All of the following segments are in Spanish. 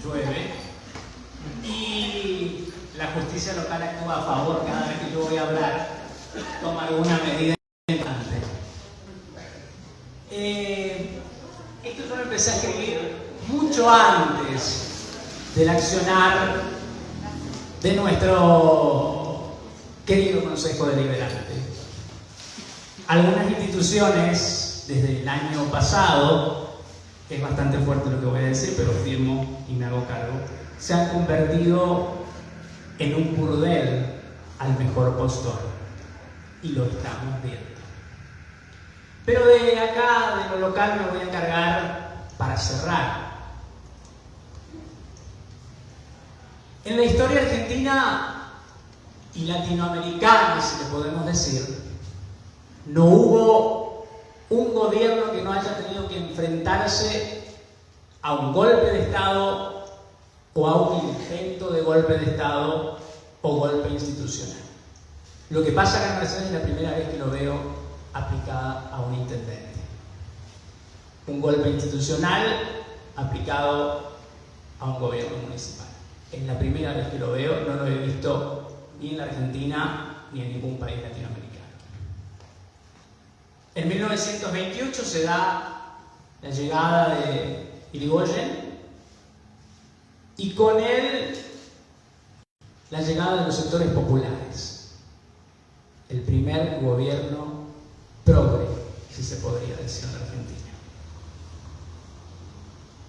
llueve, y la justicia local actúa a favor cada vez que yo voy a hablar, toma alguna medida importante. Esto yo lo empecé a escribir mucho antes del accionar de nuestro querido Consejo Deliberante. Algunas instituciones, desde el año pasado, es bastante fuerte lo que voy a decir, pero firmo y me hago cargo, se han convertido en un burdel al mejor postor, y lo estamos viendo. Pero de acá, de lo local, me voy a encargar para cerrar. En la historia argentina y latinoamericana, si le podemos decir, no hubo un gobierno que no haya tenido que enfrentarse a un golpe de Estado o a un intento de golpe de Estado o golpe institucional. Lo que pasa acá en Mercedes es la primera vez que lo veo aplicada a un intendente. Un golpe institucional aplicado a un gobierno municipal. Es la primera vez que lo veo, no lo he visto ni en la Argentina ni en ningún país latinoamericano. En 1928 se da la llegada de Irigoyen y con él la llegada de los sectores populares. El primer gobierno progre, si se podría decir en la Argentina.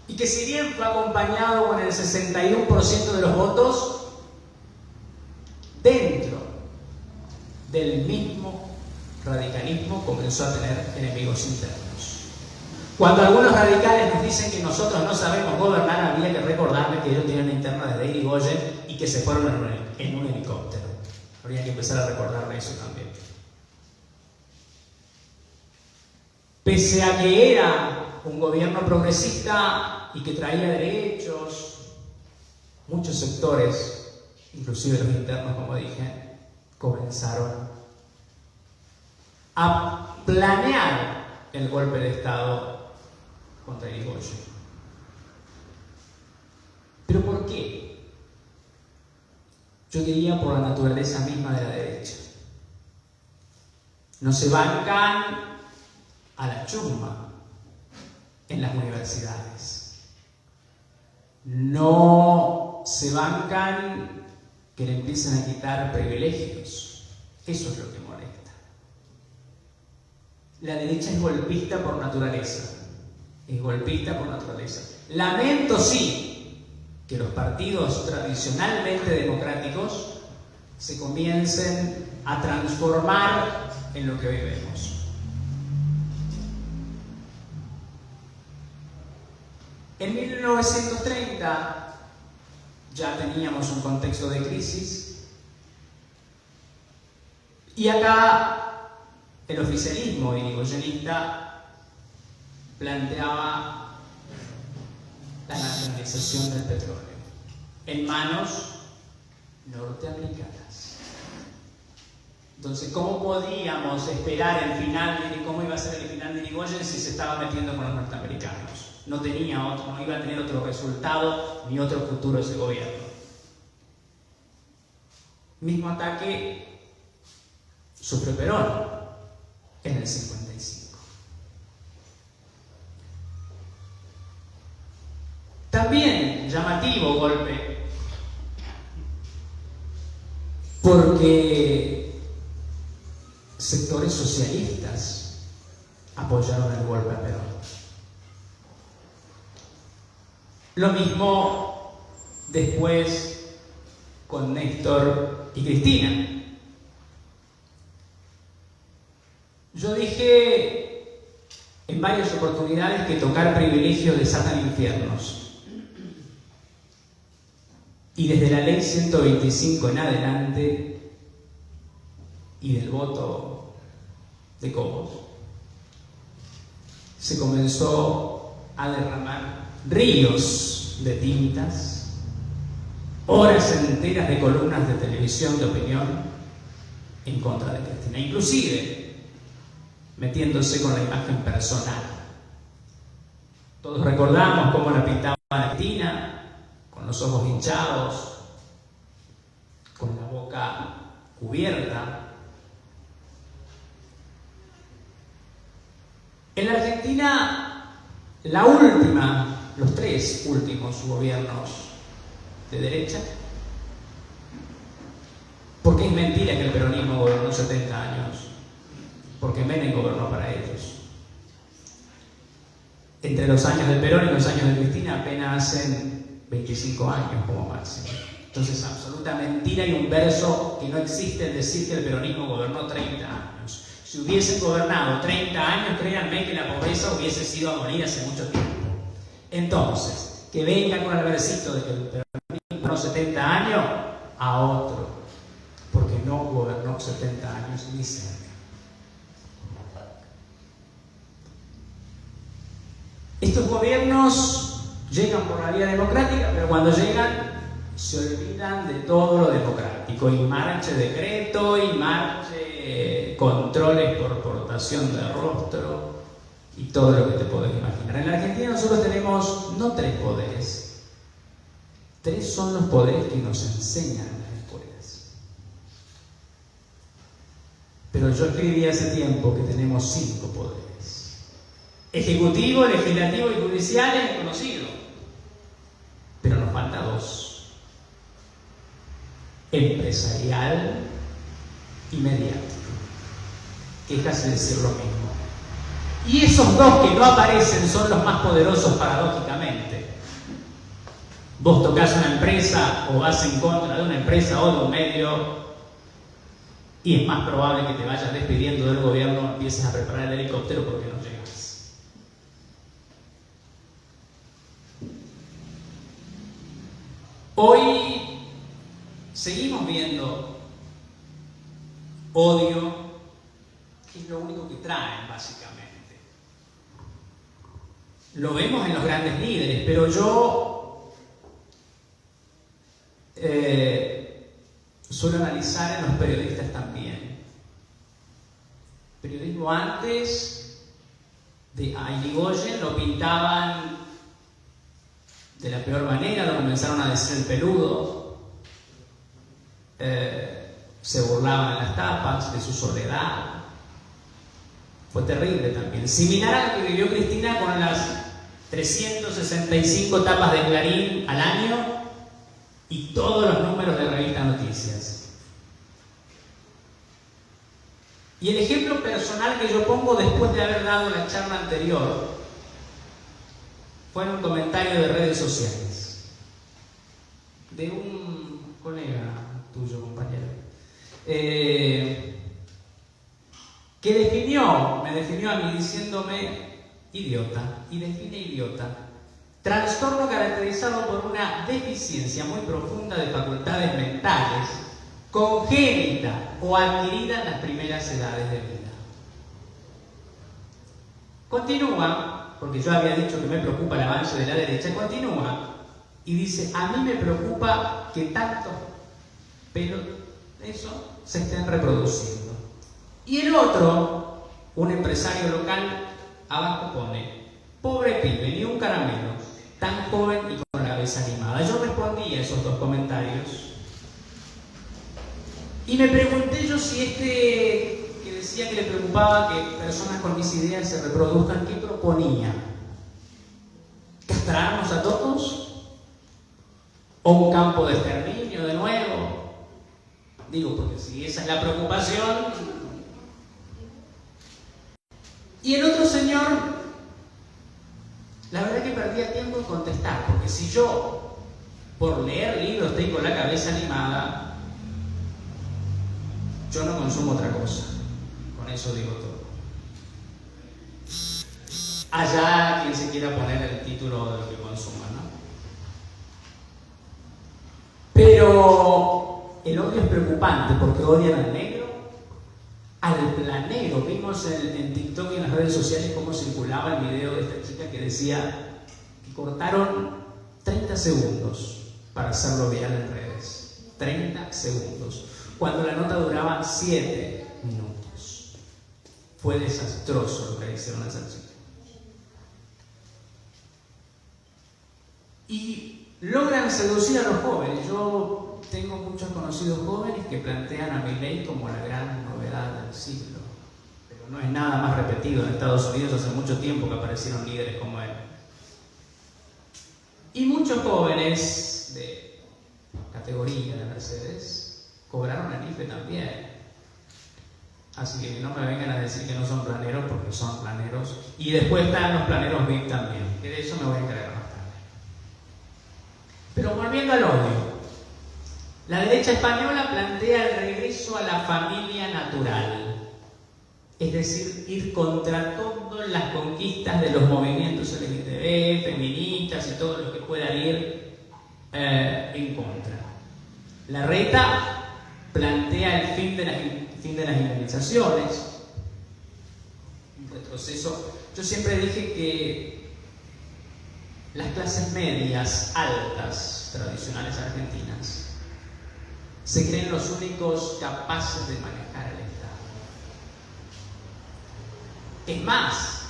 Y que si bien fue acompañado con el 61% de los votos, dentro del mismo radicalismo comenzó a tener enemigos internos. Cuando algunos radicales nos dicen que nosotros no sabemos gobernar, había que recordarles que ellos tienen una interna de Irigoyen y que se fueron en un helicóptero. Habría que empezar a recordarle eso también. Pese a que era un gobierno progresista y que traía derechos, muchos sectores, inclusive los internos, como dije, comenzaron a planear el golpe de Estado contra Irigoyen. ¿Pero por qué? Yo diría por la naturaleza misma de la derecha. No se bancan a la chusma en las universidades. No se bancan que le empiecen a quitar privilegios. Eso es lo que molesta. La derecha es golpista por naturaleza. Es golpista por naturaleza. Lamento, sí, que los partidos tradicionalmente democráticos se comiencen a transformar en lo que hoy vemos. En 1930 ya teníamos un contexto de crisis y acá el oficialismo irigoyenista planteaba la nacionalización del petróleo en manos norteamericanas. Entonces, ¿cómo podíamos esperar el final de cómo iba a ser el final de Irigoyen si se estaba metiendo con los norteamericanos? No tenía otro, no iba a tener otro resultado ni otro futuro ese gobierno. Mismo ataque sufrió Perón en el 55. También llamativo golpe, porque sectores socialistas apoyaron el golpe a Perón. Lo mismo después con Néstor y Cristina. Yo dije en varias oportunidades que tocar privilegios desatan infiernos. Y desde la ley 125 en adelante y del voto de Cobos, se comenzó a derramar ríos de tintas, horas enteras de columnas de televisión de opinión en contra de Cristina, inclusive metiéndose con la imagen personal. Todos recordamos cómo la pintaban a Cristina con los ojos hinchados, con la boca cubierta. En la Argentina, los tres últimos gobiernos de derecha, porque es mentira que el peronismo gobernó 70 años, porque Menem gobernó para ellos. Entre los años de Perón y los años de Cristina apenas hacen 25 años como máximo. Entonces, absoluta mentira y un verso que no existe el decir que el peronismo gobernó 30 años. Si hubiesen gobernado 30 años, créanme que la pobreza hubiese sido a morir hace mucho tiempo. Entonces, que vengan con el versito de que el peronismo gobernó 70 años, a otro, porque no gobernó 70 años ni cerca. Estos gobiernos llegan por la vía democrática, pero cuando llegan se olvidan de todo lo democrático y marche decreto y marche controles por portación de rostro y todo lo que te podés imaginar. En la Argentina nosotros tenemos no 3 poderes, 3 son los poderes que nos enseñan en las escuelas. Pero yo escribí hace tiempo que tenemos 5 poderes. Ejecutivo, legislativo y judicial es conocido, pero nos falta 2: empresarial y mediático, que es casi decir lo mismo. Y esos 2 que no aparecen son los más poderosos paradójicamente. Vos tocás una empresa o vas en contra de una empresa o de un medio y es más probable que te vayas despidiendo del gobierno, empieces a preparar el helicóptero porque no llegas. Hoy seguimos viendo odio, que es lo único que traen básicamente. Lo vemos en los grandes líderes, pero yo suelo analizar en los periodistas también. El periodismo antes de Irigoyen lo pintaban de la peor manera, lo comenzaron a decir el peludo, se burlaban en las tapas de su soledad. Fue terrible también. Similar a lo que vivió Cristina con las 365 tapas de Clarín al año y todos los números de Revista Noticias. Y el ejemplo personal que yo pongo después de haber dado la charla anterior fue en un comentario de redes sociales de un colega tuyo, compañero, que me definió a mí diciéndome idiota, y define idiota: trastorno caracterizado por una deficiencia muy profunda de facultades mentales, congénita o adquirida en las primeras edades de vida. Continúa, porque yo había dicho que me preocupa el avance de la derecha, continúa y dice: a mí me preocupa que tantos pelos de eso se estén reproduciendo. Y el otro, un empresario local, abajo pone: pobre pibe, ni un caramelo, tan joven y con la cabeza animada. Yo respondí a esos 2 comentarios y me pregunté yo si que decía que le preocupaba que personas con mis ideas se reproduzcan, ¿qué proponía? ¿Castrarnos a todos? ¿O un campo de exterminio de nuevo? Digo, porque si esa es la preocupación. Y el otro señor, la verdad que perdía tiempo en contestar, porque si yo, por leer libros, tengo la cabeza animada, yo no consumo otra cosa. Con eso digo todo. Allá quien se quiera poner el título de lo que consuma, ¿no? Pero el odio es preocupante porque odian al negro, al planero. Vimos en TikTok y en las redes sociales cómo circulaba el video de esta chica que decía que cortaron 30 segundos para hacerlo viral en redes. 30 segundos. Cuando la nota duraba 7 minutos. Fue desastroso lo que le hicieron a esa chica. Y logran seducir a los jóvenes. Yo tengo muchos conocidos jóvenes que plantean a Milei como la gran novedad del siglo. Pero no es nada más repetido en Estados Unidos, hace mucho tiempo que aparecieron líderes como él. Y muchos jóvenes de categoría de Mercedes cobraron el IFE también. Así que no me vengan a decir que no son planeros, porque son planeros. Y después están los planeros VIP también, que de eso me voy a encargar más tarde. Pero volviendo al odio, la derecha española plantea el regreso a la familia natural, es decir, ir contra todas las conquistas de los movimientos LGTB, feministas y todo lo que pueda ir en contra. Larreta plantea el fin de las indemnizaciones, un retroceso. Yo siempre dije que las clases medias altas tradicionales argentinas se creen los únicos capaces de manejar el Estado. Es más,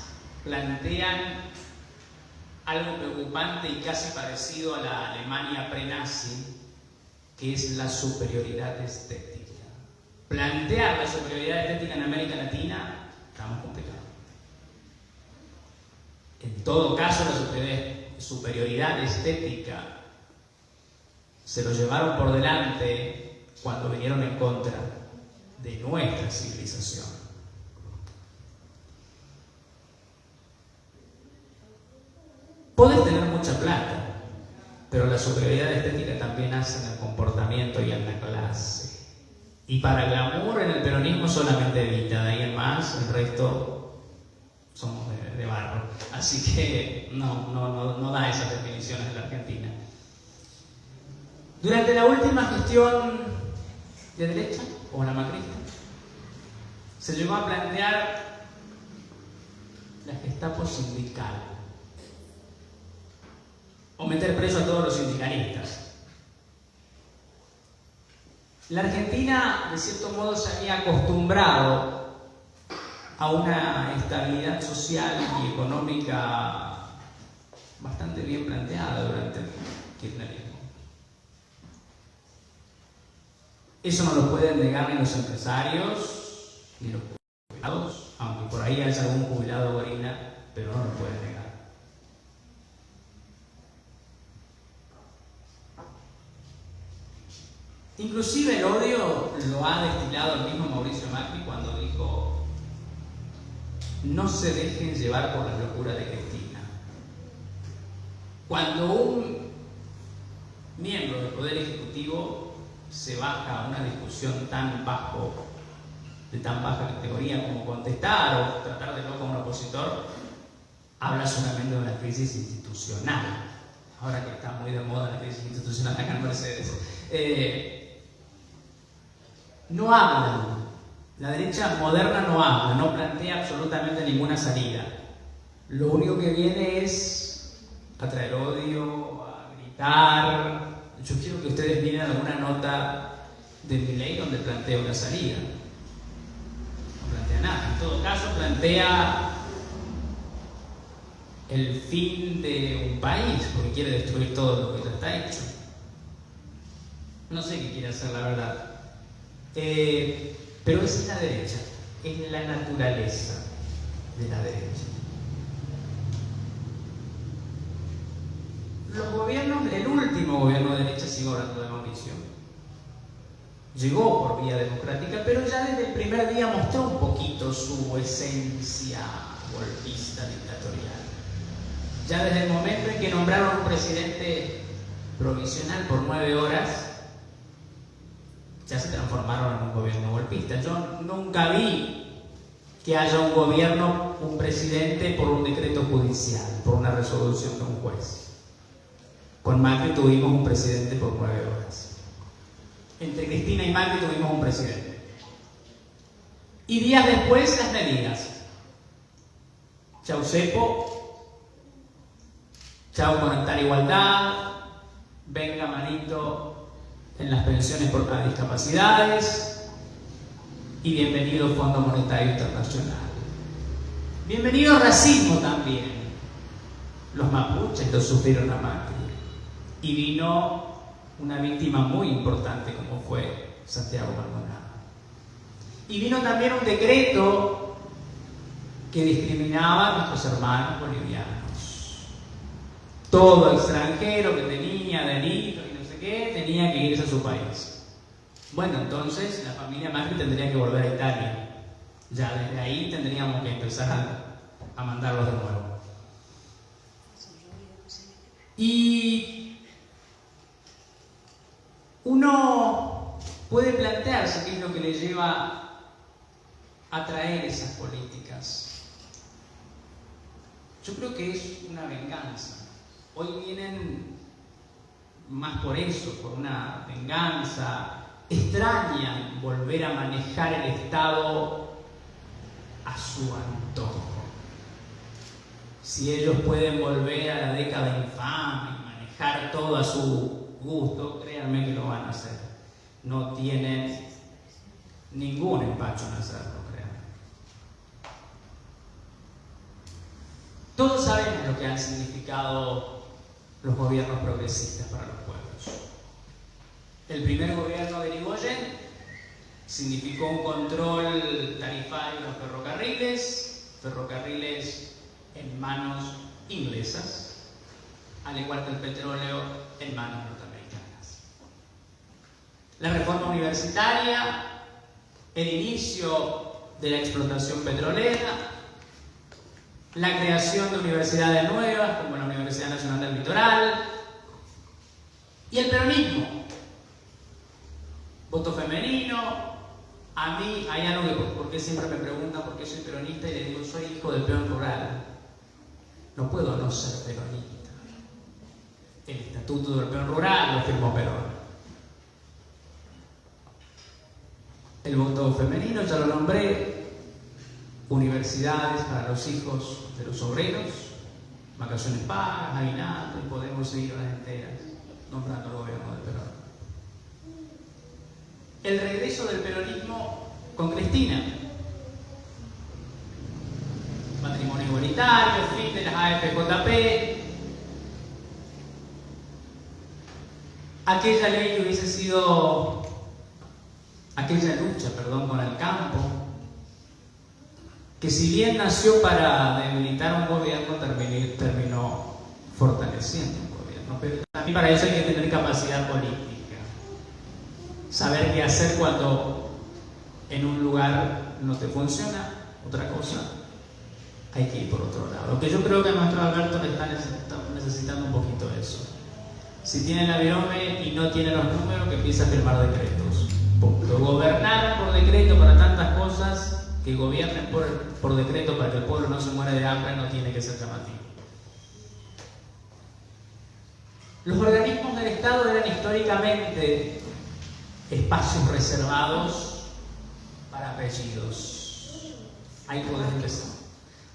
plantean algo preocupante y casi parecido a la Alemania pre-nazi, que es la superioridad estética. Plantear la superioridad estética en América Latina está más complicado. En todo caso, la superioridad estética se lo llevaron por delante cuando vinieron en contra de nuestra civilización. Podés tener mucha plata, pero la superioridad estética también hace en el comportamiento y en la clase. Y para glamour en el peronismo solamente Evita, de ahí en más, el resto somos de barro. Así que no da esas definiciones en la Argentina. Durante la última gestión de derecha, o la macrista, se llegó a plantear la Gestapo sindical, o meter preso a todos los sindicalistas. La Argentina, de cierto modo, se había acostumbrado a una estabilidad social y económica bastante bien planteada durante el kirchnerismo. Eso no lo pueden negar ni los empresarios, ni los jubilados, aunque por ahí haya algún jubilado gorila, pero no lo pueden negar. Inclusive el odio lo ha destilado el mismo Mauricio Macri cuando dijo: no se dejen llevar por la locura de Cristina. Cuando un miembro del Poder Ejecutivo se baja a una discusión de tan baja categoría como contestar o tratar de loco a un opositor, habla solamente de una crisis institucional. Ahora que está muy de moda la crisis institucional acá en Mercedes. No hablan, la derecha moderna no habla, no plantea absolutamente ninguna salida. Lo único que viene es a traer odio, a gritar. Yo quiero que ustedes miren alguna nota de Milei donde plantea una salida. No plantea nada. En todo caso, plantea el fin de un país, porque quiere destruir todo lo que ya está hecho. No sé qué quiere hacer, la verdad. Pero esa es la derecha, es la naturaleza de la derecha. Los gobiernos, el último gobierno de derecha, sigo hablando de Mauricio, llegó por vía democrática, pero ya desde el primer día mostró un poquito su esencia golpista dictatorial. Ya desde el momento en que nombraron un presidente provisional por 9 horas, ya se transformaron en un gobierno golpista. Yo nunca vi que haya un gobierno, un presidente por un decreto judicial, por una resolución de un juez. Con Macri tuvimos un presidente por 9 horas. Entre Cristina y Macri tuvimos un presidente. Y días después las medidas. Chau cepo, chau conectar igualdad, venga manito en las pensiones por las discapacidades y bienvenido Fondo Monetario Internacional. Bienvenido racismo también. Los mapuches lo sufrieron a Macri. y vino una víctima muy importante como fue Santiago Maldonado. Y vino también un decreto que discriminaba a nuestros hermanos bolivianos. Todo extranjero que tenía delito y no sé qué, tenía que irse a su país. Bueno, entonces la familia Macri tendría que volver a Italia. Ya desde ahí tendríamos que empezar a mandarlos de nuevo. Y uno puede plantearse qué es lo que le lleva a traer esas políticas. Yo creo que es una venganza. Hoy vienen más por eso, por una venganza. Extrañan volver a manejar el Estado a su antojo. Si ellos pueden volver a la década infame y manejar todo a su gusto, créanme que lo van a hacer. No tienen ningún empacho en hacerlo, créanme. Todos sabemos lo que han significado los gobiernos progresistas para los pueblos. El primer gobierno de Irigoyen significó un control tarifario de los ferrocarriles en manos inglesas, al igual que el petróleo en manos norteamericanas. La reforma universitaria, el inicio de la explotación petrolera, la creación de universidades nuevas como la Universidad Nacional del Litoral y el peronismo. Voto femenino. A mí hay algo que, porque siempre me preguntan por qué soy peronista y les digo, soy hijo del peón rural. No puedo no ser peronista. El estatuto del peón rural lo firmó Perón. El voto femenino, ya lo nombré. Universidades para los hijos de los obreros, vacaciones pagas, aguinaldo, y podemos seguir horas enteras nombrando el gobierno de Perón. El regreso del peronismo con Cristina. Matrimonio igualitario, fin de las AFJP. Aquella ley que hubiese sido, aquella lucha, con el campo, que si bien nació para debilitar un gobierno, terminó fortaleciendo un gobierno. Pero también para eso hay que tener capacidad política. Saber qué hacer cuando en un lugar no te funciona, otra cosa, hay que ir por otro lado. Que yo creo que a nuestro Alberto le está necesitando un poquito eso. Si tiene la virome y no tiene los números, que empiece a firmar decretos. Punto. Gobernar por decreto para tantas cosas, que gobiernen por decreto para que el pueblo no se muera de hambre, no tiene que ser llamativo. Los organismos del Estado eran históricamente espacios reservados para apellidos. Ahí podés empezar.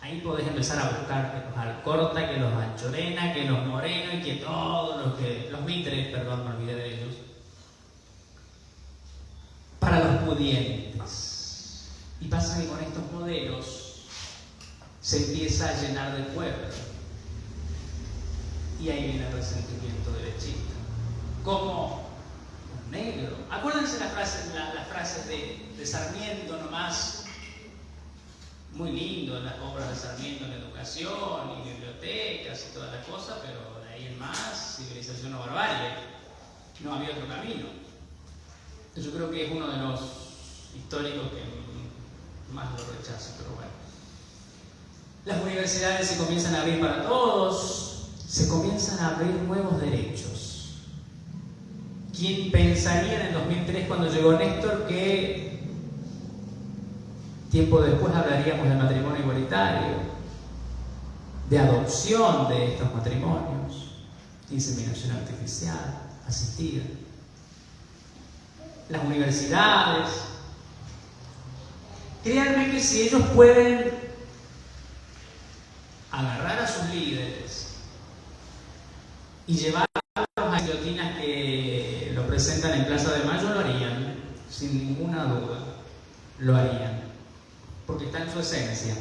Ahí podés empezar a buscar que los Alcorta, que los Anchorena, que los Moreno y que todos los Mitres, me olvidé de ellos. Para los pudientes. Y pasa que con estos modelos se empieza a llenar de pueblo. Y ahí viene el resentimiento derechista. Como negro. Acuérdense las frases de Sarmiento nomás, muy lindo, las obras de Sarmiento en educación y bibliotecas y todas las cosas, pero de ahí en más, civilización o barbarie. No había otro camino. Yo creo que es uno de los históricos que más lo rechazo, pero bueno. Las universidades se comienzan a abrir para todos, se comienzan a abrir nuevos derechos. ¿Quién pensaría en el 2003 cuando llegó Néstor que tiempo después hablaríamos de matrimonio igualitario, de adopción de estos matrimonios, inseminación artificial, asistida? Las universidades. Créanme que si ellos pueden agarrar a sus líderes y llevarlos a guillotinas que lo presentan en Plaza de Mayo, lo harían, sin ninguna duda, lo harían, porque está en su esencia.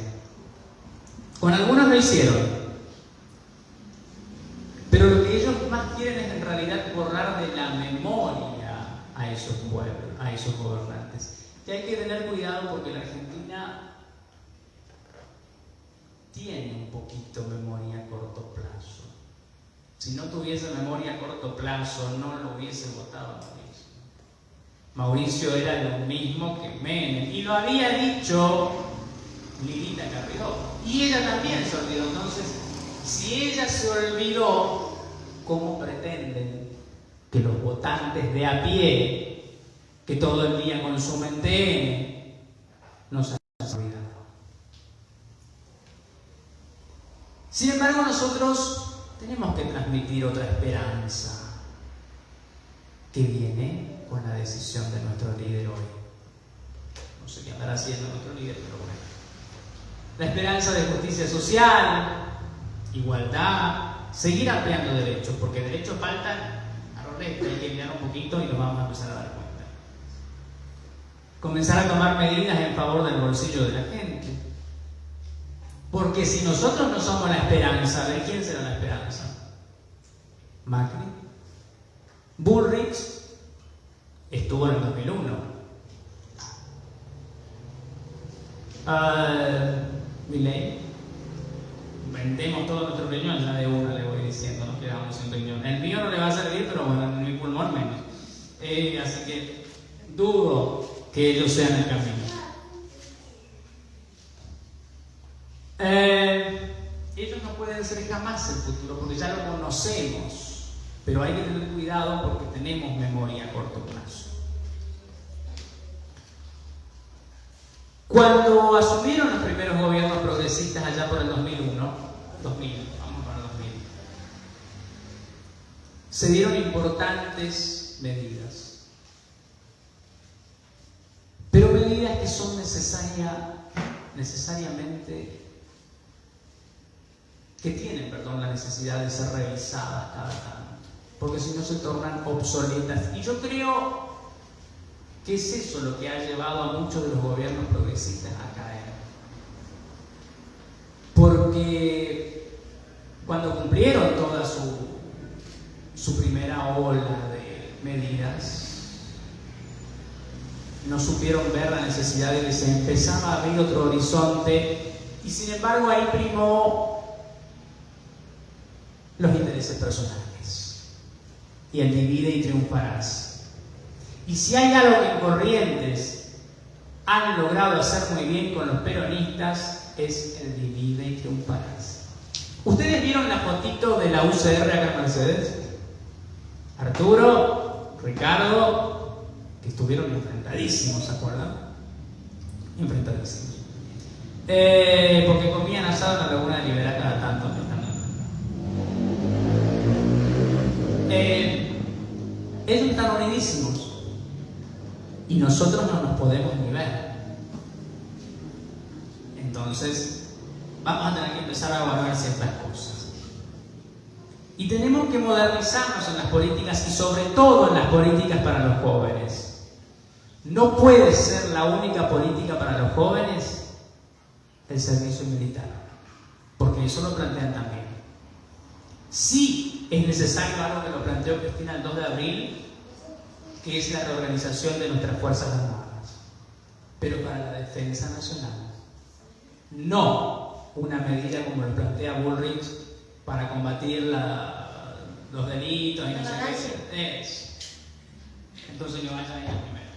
Con algunos lo hicieron, pero lo que ellos más quieren es en realidad realidad borrar de la memoria a esos pueblos, a esos gobernantes. Y hay que tener cuidado porque la Argentina tiene un poquito memoria a corto plazo. Si no tuviese memoria a corto plazo, no lo hubiese votado a Mauricio. Mauricio era lo mismo que Menem, y lo había dicho Lilita Carrió, y ella también se olvidó. Entonces, si ella se olvidó, ¿cómo pretenden que los votantes de a pie, que todo el día consumen TN, no se hayan olvidado? Sin embargo, nosotros tenemos que transmitir otra esperanza que viene con la decisión de nuestro líder hoy. No sé qué andará haciendo nuestro líder, pero bueno. La esperanza de justicia social, igualdad, seguir ampliando derechos, porque derechos faltan a lo resto, hay que mirar un poquito y nos vamos a empezar a dar cuenta. Comenzar a tomar medidas en favor del bolsillo de la gente. Porque si nosotros no somos la esperanza, ¿de quién será la esperanza? Macri. Bullrich estuvo en el 2001. Milei. Vendemos todo nuestro riñón, ya de una le voy diciendo, nos quedamos sin riñón. El mío no le va a servir, pero bueno, en mi pulmón menos. Así que dudo que ellos sean el camino. Ellos no pueden ser jamás el futuro porque ya lo conocemos, pero hay que tener cuidado porque tenemos memoria a corto plazo. Cuando asumieron los primeros gobiernos progresistas allá por el 2000, vamos para el 2000, se dieron importantes medidas, pero medidas que son necesariamente que tienen, la necesidad de ser revisadas cada tanto, porque si no se tornan obsoletas. Y yo creo que es eso lo que ha llevado a muchos de los gobiernos progresistas a caer. Porque cuando cumplieron toda su primera ola de medidas, no supieron ver la necesidad de que se empezaba a abrir otro horizonte, y sin embargo ahí primó los intereses personales y el divide y triunfarás. Y si hay algo que en Corrientes han logrado hacer muy bien con los peronistas, es el divide y triunfarás. ¿Ustedes vieron la fotito de la UCR acá en Mercedes? Arturo, Ricardo, que estuvieron enfrentadísimos, ¿se acuerdan? Enfrentadísimos. Porque comían asado en la Laguna de Liberá cada tanto. Ellos están unidísimos y nosotros no nos podemos ni ver. Entonces vamos a tener que empezar a evaluar ciertas cosas y tenemos que modernizarnos en las políticas y sobre todo en las políticas para los jóvenes. No puede ser la única política para los jóvenes el servicio militar, porque eso lo plantean también. Sí es necesario algo que lo planteó Cristina el 2 de abril, que es la reorganización de nuestras Fuerzas Armadas, pero para la defensa nacional. No una medida como lo plantea Bullrich para combatir los delitos y no sé qué. Entonces que vayan ahí primero.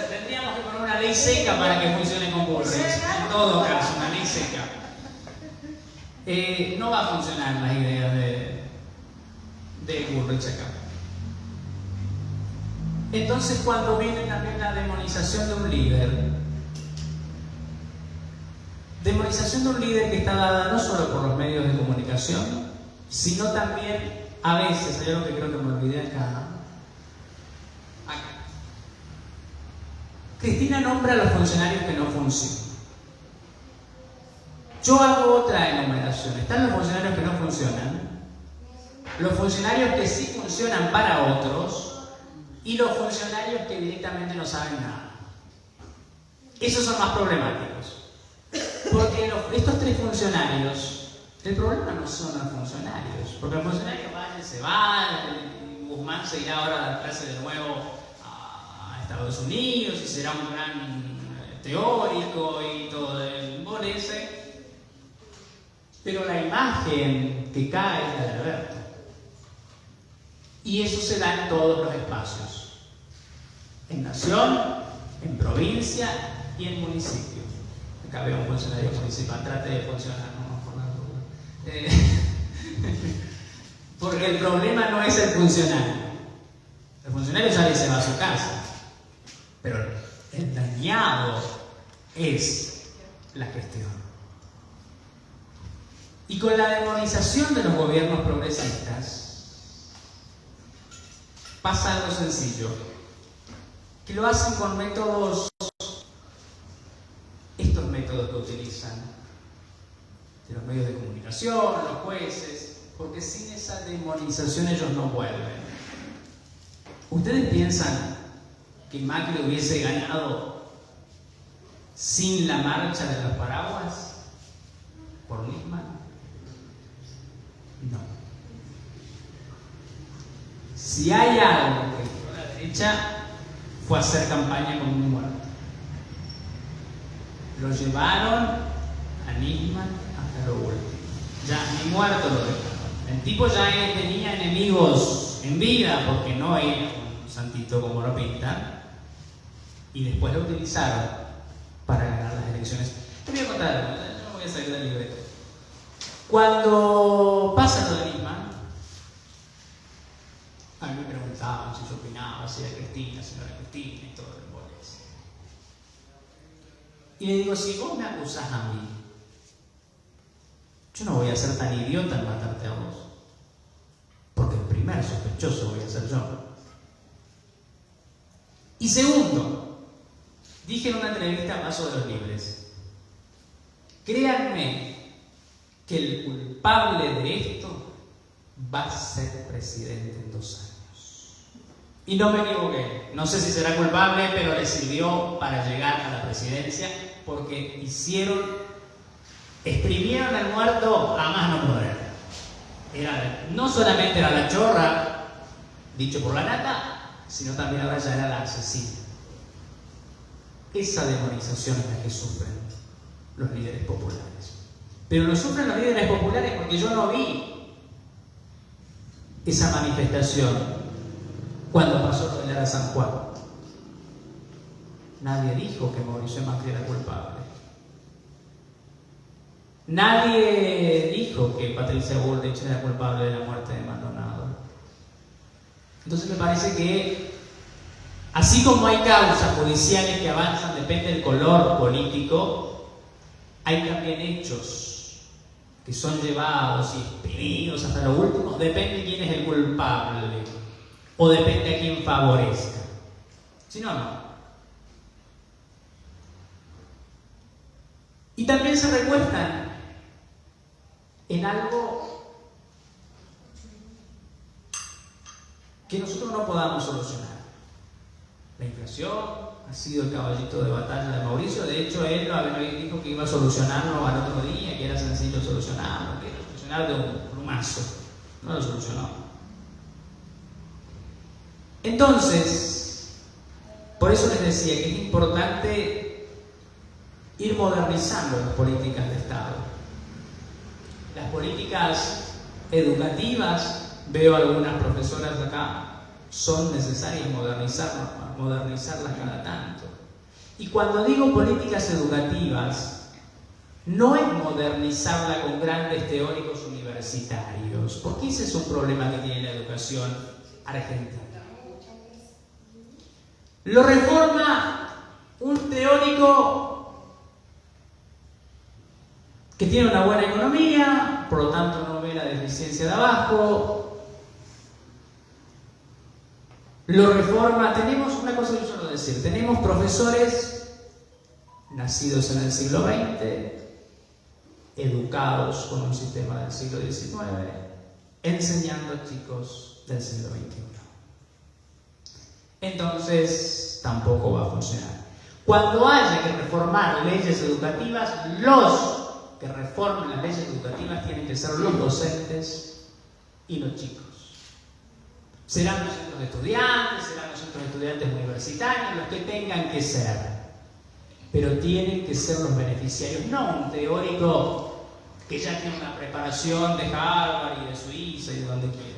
Tendríamos que poner una ley seca para que funcione con Bullrich. En todo caso, una ley seca. No va a funcionar las ideas de Bullrich acá. Entonces, cuando viene también la demonización de un líder que está dada no solo por los medios de comunicación, sino también, a veces, hay algo que creo que me olvidé acá. Cristina nombra a los funcionarios que no funcionan. Yo hago otra enumeración. Están los funcionarios que no funcionan, los funcionarios que sí funcionan para otros y los funcionarios que directamente no saben nada. Esos son más problemáticos. Porque estos tres funcionarios, el problema no son los funcionarios, porque los funcionarios van Fernández se va, Guzmán se irá ahora a dar clase de nuevo a Estados Unidos y será un gran teórico y todo embolece, pero la imagen que cae es la de Alberto. Y eso se da en todos los espacios, en nación, en provincia y en municipio. Acá veo un funcionario municipal, trate de funcionar, no por la duda. Porque el problema no es el funcionario. El funcionario sale y se va a su casa, pero el dañado es la gestión. Y con la demonización de los gobiernos progresistas pasa algo sencillo, que lo hacen con métodos, estos métodos que utilizan de los medios de comunicación, los jueces, porque sin esa demonización ellos no vuelven. ¿Ustedes piensan que Macri hubiese ganado sin la marcha de los paraguas por Nisman? No. Si hay algo que hizo la derecha fue hacer campaña con un muerto. Lo llevaron a Nisman hasta lo último. Ya ni muerto lo dejaron. El tipo ya tenía enemigos en vida porque no era un santito como lo pintan. Y después lo utilizaron para ganar las elecciones. Te voy a contar algo, yo no voy a salir del libreto. Cuando pasa lo de Nisman, a mí me preguntaban si yo opinaba, si era Cristina, si no era Cristina y todo el boles. Y le digo, si vos me acusás a mí, yo no voy a ser tan idiota en matarte a vos. Porque el primer sospechoso voy a ser yo. Y segundo, dije en una entrevista a Paso de los Libres, créanme que el culpable de esto va a ser presidente en 2 años. Y no me equivoqué. No sé si será culpable, pero le sirvió para llegar a la presidencia porque exprimieron al muerto a más no poder. No solamente era la chorra, dicho por la nata, sino también ahora ya era la asesina. Esa demonización es la que sufren los líderes populares. Pero lo sufren los líderes populares porque yo no vi esa manifestación cuando pasó lo de la San Juan. Nadie dijo que Mauricio Macri era culpable. Nadie dijo que Patricia Bullrich era culpable de la muerte de Maldonado. Entonces me parece que así como hay causas judiciales que avanzan, depende del color político, hay también hechos que son llevados y expedidos hasta lo último, depende quién es el culpable o depende a quién favorezca. Si no, no. Y también se recuestan en algo que nosotros no podamos solucionar. La inflación ha sido el caballito de batalla de Mauricio. De hecho, él dijo que iba a solucionarlo al otro día, que era sencillo solucionarlo, que era solucionar de un plumazo. No lo solucionó. Entonces, por eso les decía que es importante ir modernizando las políticas de Estado. Las políticas educativas, veo algunas profesoras acá, son necesarias modernizarlas cada tanto. Y cuando digo políticas educativas, no es modernizarla con grandes teóricos universitarios, porque ese es un problema que tiene la educación argentina. Lo reforma un teórico que tiene una buena economía, por lo tanto no ve la deficiencia de abajo. Lo reforma, tenemos una cosa que yo suelo decir, tenemos profesores nacidos en el siglo XX, educados con un sistema del siglo XIX, enseñando a chicos del siglo XXI. Entonces, tampoco va a funcionar. Cuando haya que reformar leyes educativas, los que reformen las leyes educativas tienen que ser los docentes y los chicos. Serán los centros de estudiantes, serán los centros de estudiantes universitarios, los que tengan que ser. Pero tienen que ser los beneficiarios, no un teórico que ya tiene una preparación de Harvard y de Suiza y de donde quieran.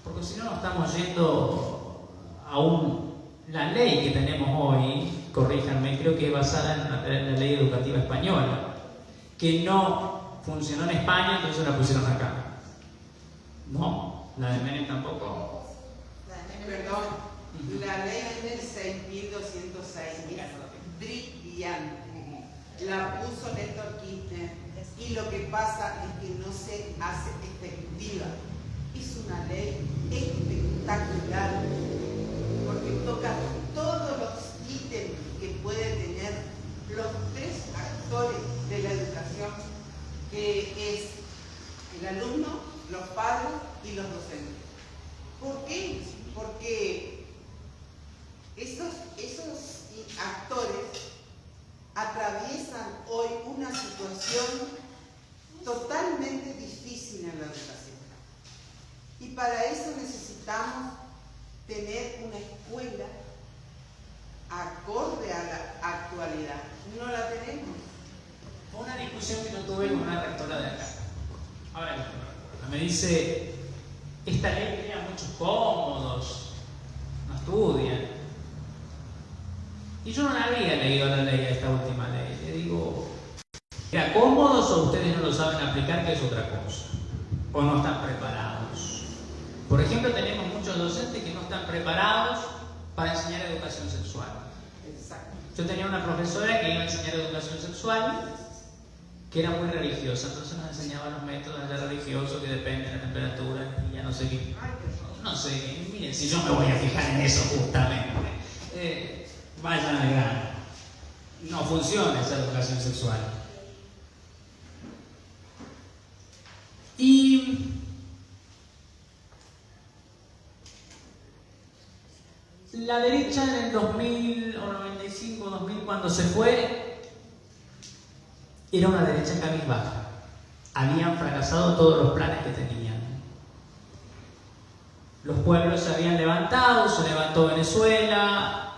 Porque si no, nos estamos yendo a la ley que tenemos hoy, corríjanme, creo que es basada en la ley educativa española, que no funcionó en España, entonces la pusieron acá. No, la de Menem tampoco. Perdón, la ley Menem 6.206, mira, brillante. La puso Néstor Kirchner y lo que pasa es que no se hace efectiva. Es una ley espectacular porque toca todos los ítems que puede tener los tres actores de la educación, que es el alumno, los padres y los docentes. ¿Por qué? Porque esos actores atraviesan hoy una situación totalmente difícil en la educación. Y para eso necesitamos tener una escuela acorde a la actualidad. No la tenemos. Una discusión que yo tuve con una rectora de acá. Ahora me dice, esta ley crea muchos cómodos, no estudian. Y yo no la había leído la ley, esta última ley. Le digo, ¿era cómodos o ustedes no lo saben aplicar, que es otra cosa? ¿O no están preparados? Por ejemplo, tenemos muchos docentes que no están preparados para enseñar educación sexual. Exacto. Yo tenía una profesora que iba a enseñar educación sexual, que era muy religiosa, entonces nos enseñaba los métodos de religioso que dependen de la temperatura y ya no sé qué. No sé, miren, si yo me voy a fijar en eso justamente. Vayan al grano. No funciona esa educación sexual. Y la derecha en el 2000 o 95, 2000, cuando se fue, era una derecha cabizbaja. Habían fracasado todos los planes que tenían. Los pueblos se habían levantado, se levantó Venezuela,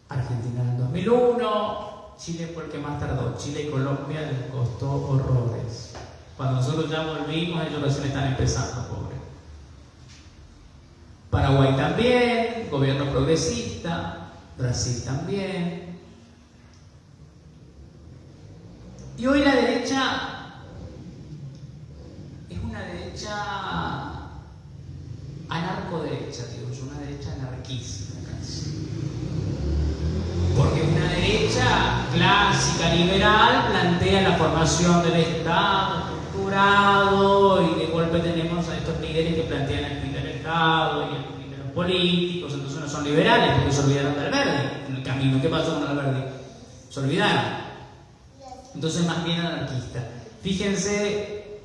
Argentina en el 2001, Chile fue el que más tardó. Chile y Colombia les costó horrores. Cuando nosotros ya volvimos, ellos recién están empezando, pobre. Paraguay también, gobierno progresista, Brasil también. Y hoy la derecha es una derecha anarcoderecha, digo yo, una derecha anarquista casi. Porque una derecha clásica, liberal, plantea la formación del Estado estructurado, y de golpe tenemos a estos líderes que plantean el fin del Estado y el fin de los políticos. Entonces no son liberales porque se olvidaron de Alberdi en el camino. ¿Qué pasó con Alberdi? Se olvidaron. Entonces más bien anarquista. Fíjense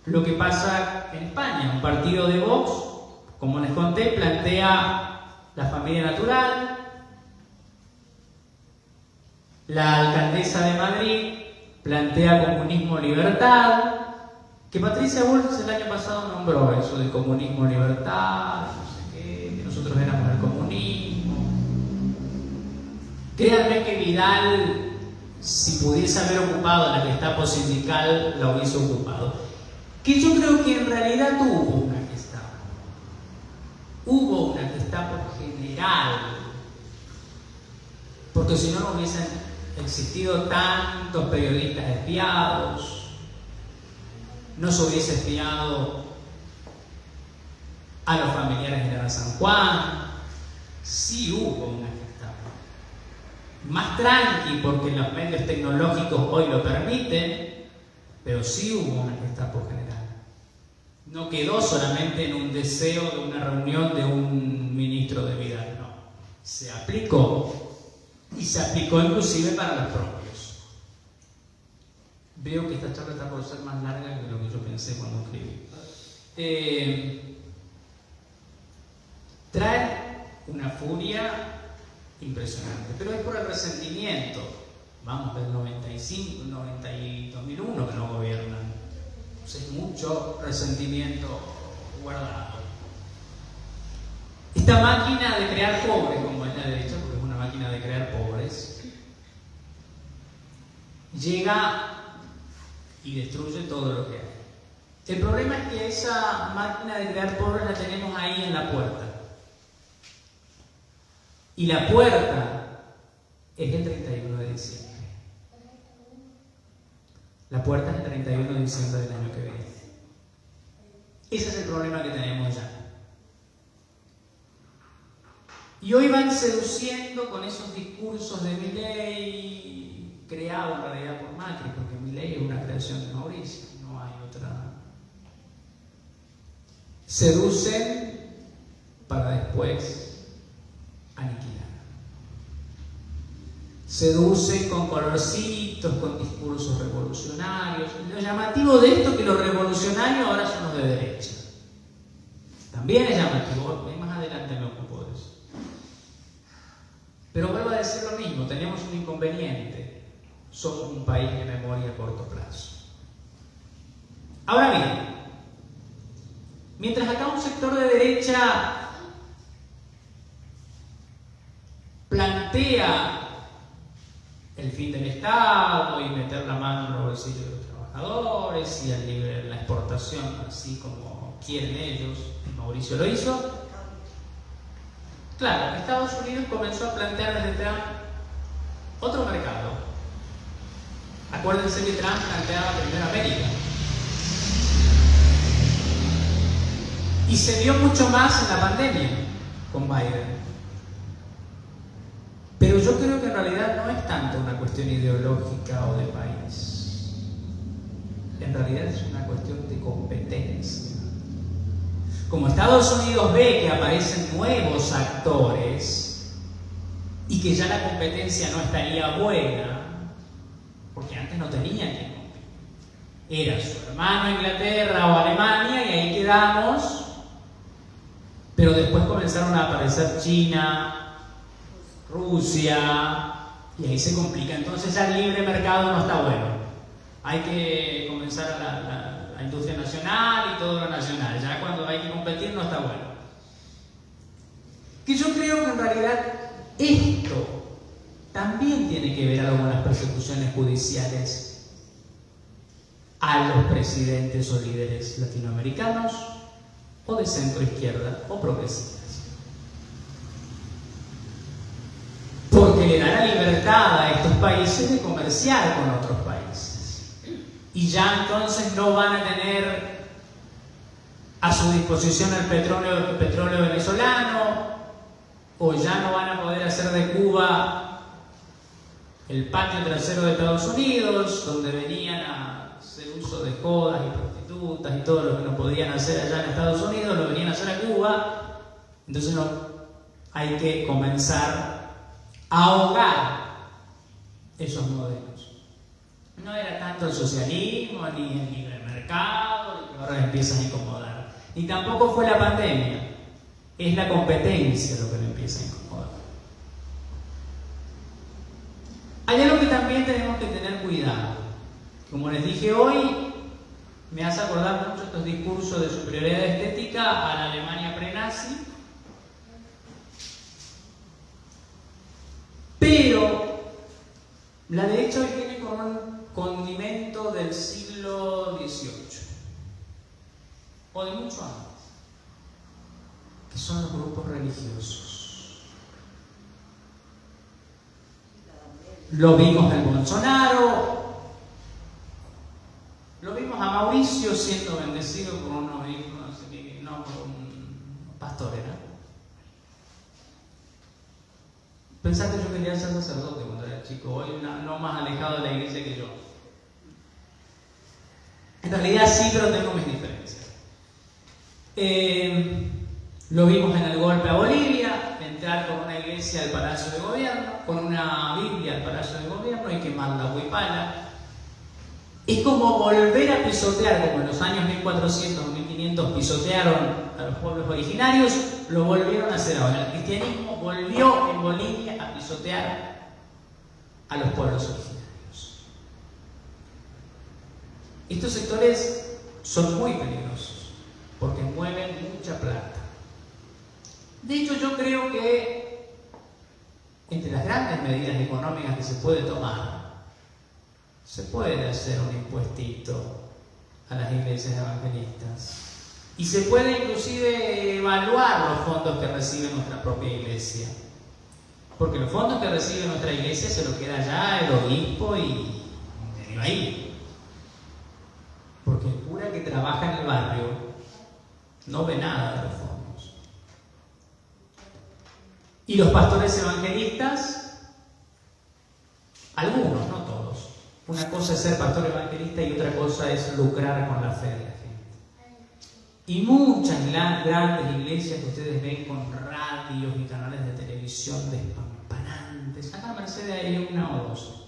lo que pasa en España. Un partido de Vox, como les conté, plantea la familia natural. La alcaldesa de Madrid plantea comunismo libertad, que Patricia Bullrich el año pasado nombró eso de comunismo libertad, no sé qué, que nosotros éramos el comunismo. Créanme que Vidal, si pudiese haber ocupado la Gestapo sindical, la hubiese ocupado. Que yo creo que en realidad hubo una Gestapo. Hubo una Gestapo general. Porque si no, no hubiesen existido tantos periodistas espiados. No se hubiese espiado a los familiares de General San Juan. Sí hubo una Gestapo. Más tranqui, porque los medios tecnológicos hoy lo permiten, pero sí hubo una Gestapo general. No quedó solamente en un deseo de una reunión de un ministro de Vidal, no. Se aplicó, y se aplicó inclusive para los propios. Veo que esta charla está por ser más larga que lo que yo pensé cuando escribí. Trae una furia impresionante, pero es por el resentimiento. Vamos, del 95, 90 y 2001 que no gobiernan. Entonces, mucho resentimiento guardado. Esta máquina de crear pobres, como es la derecha, porque es una máquina de crear pobres, llega y destruye todo lo que hay. El problema es que esa máquina de crear pobres la tenemos ahí en la puerta. Y la puerta es el 31 de diciembre. La puerta es el 31 de diciembre del año que viene. Ese es el problema que tenemos ya. Y hoy van seduciendo con esos discursos de Milei, creado en realidad por Macri, porque Milei es una creación de Mauricio, no hay otra. Seducen para después aniquilar. Seducen con colorcitos, con discursos revolucionarios. Lo llamativo de esto es que los revolucionarios ahora son los de derecha. También es llamativo, más adelante me ocupo de eso. Pero vuelvo a decir lo mismo, tenemos un inconveniente. Somos un país de memoria a corto plazo. Ahora bien, mientras acá un sector de derecha plantea el fin del Estado y meter la mano en los bolsillos de los trabajadores y el libre la exportación, así como quieren ellos, Mauricio lo hizo. Claro, Estados Unidos comenzó a plantear desde Trump otro mercado. Acuérdense que Trump planteaba primero América. Y se dio mucho más en la pandemia con Biden. Pero yo creo que en realidad no es tanto una cuestión ideológica o de país. En realidad es una cuestión de competencia. Como Estados Unidos ve que aparecen nuevos actores y que ya la competencia no estaría buena, porque antes no tenían que competir. Era su hermano Inglaterra o Alemania y ahí quedamos, pero después comenzaron a aparecer China, Rusia, y ahí se complica. Entonces ya el libre mercado no está bueno. Hay que comenzar la industria nacional y todo lo nacional. Ya cuando hay que competir no está bueno. Que yo creo que en realidad esto también tiene que ver algo con las persecuciones judiciales a los presidentes o líderes latinoamericanos o de centro izquierda o progresistas. Porque le da la libertad a estos países de comerciar con otros países. Y ya entonces no van a tener a su disposición el petróleo venezolano, o ya no van a poder hacer de Cuba el patio trasero de Estados Unidos, donde venían a hacer uso de jodas y prostitutas y todo lo que no podían hacer allá en Estados Unidos, lo venían a hacer a Cuba. Entonces no, hay que comenzar a ahogar esos modelos. No era tanto el socialismo, ni el libre mercado, que ahora empiezan a incomodar. Ni tampoco fue la pandemia. Es la competencia lo que le empieza a incomodar. Hay algo que también tenemos que tener cuidado. Como les dije hoy, me hace acordar mucho estos discursos de superioridad estética a la Alemania pre-nazi. Pero la derecha hoy viene con un condimento del siglo XVIII o de mucho antes, que son los grupos religiosos. Lo vimos en Bolsonaro, lo vimos a Mauricio siendo bendecido por un obispo, no por un pastor, ¿era? Pensá que yo quería ser sacerdote cuando era chico, hoy no más alejado de la iglesia que yo. En realidad sí, pero tengo mis diferencias. Lo vimos en el golpe a Bolivia, entrar con una iglesia al Palacio de Gobierno, con una Biblia al Palacio de Gobierno y quemar la huipala. Es como volver a pisotear, como en los años 1400 o 1500 pisotearon a los pueblos originarios, lo volvieron a hacer ahora. El cristianismo volvió en Bolivia a pisotear a los pueblos originarios. Estos sectores son muy peligrosos. porque mueven mucha plata. De hecho, yo creo que entre las grandes medidas económicas que se puede tomar, se puede hacer un impuestito a las iglesias evangelistas. Y se puede inclusive evaluar los fondos que recibe nuestra propia iglesia. Porque los fondos que recibe nuestra iglesia se los queda ya el obispo y medio ahí. Porque el cura que trabaja en el barrio no ve nada de los fondos. Y los pastores evangelistas, algunos, no todos. Una cosa es ser pastor evangelista y otra cosa es lucrar con la fe de la gente. Y muchas grandes iglesias que ustedes ven con radios y canales de televisión despampanantes. Acá en Mercedes hay una o dos.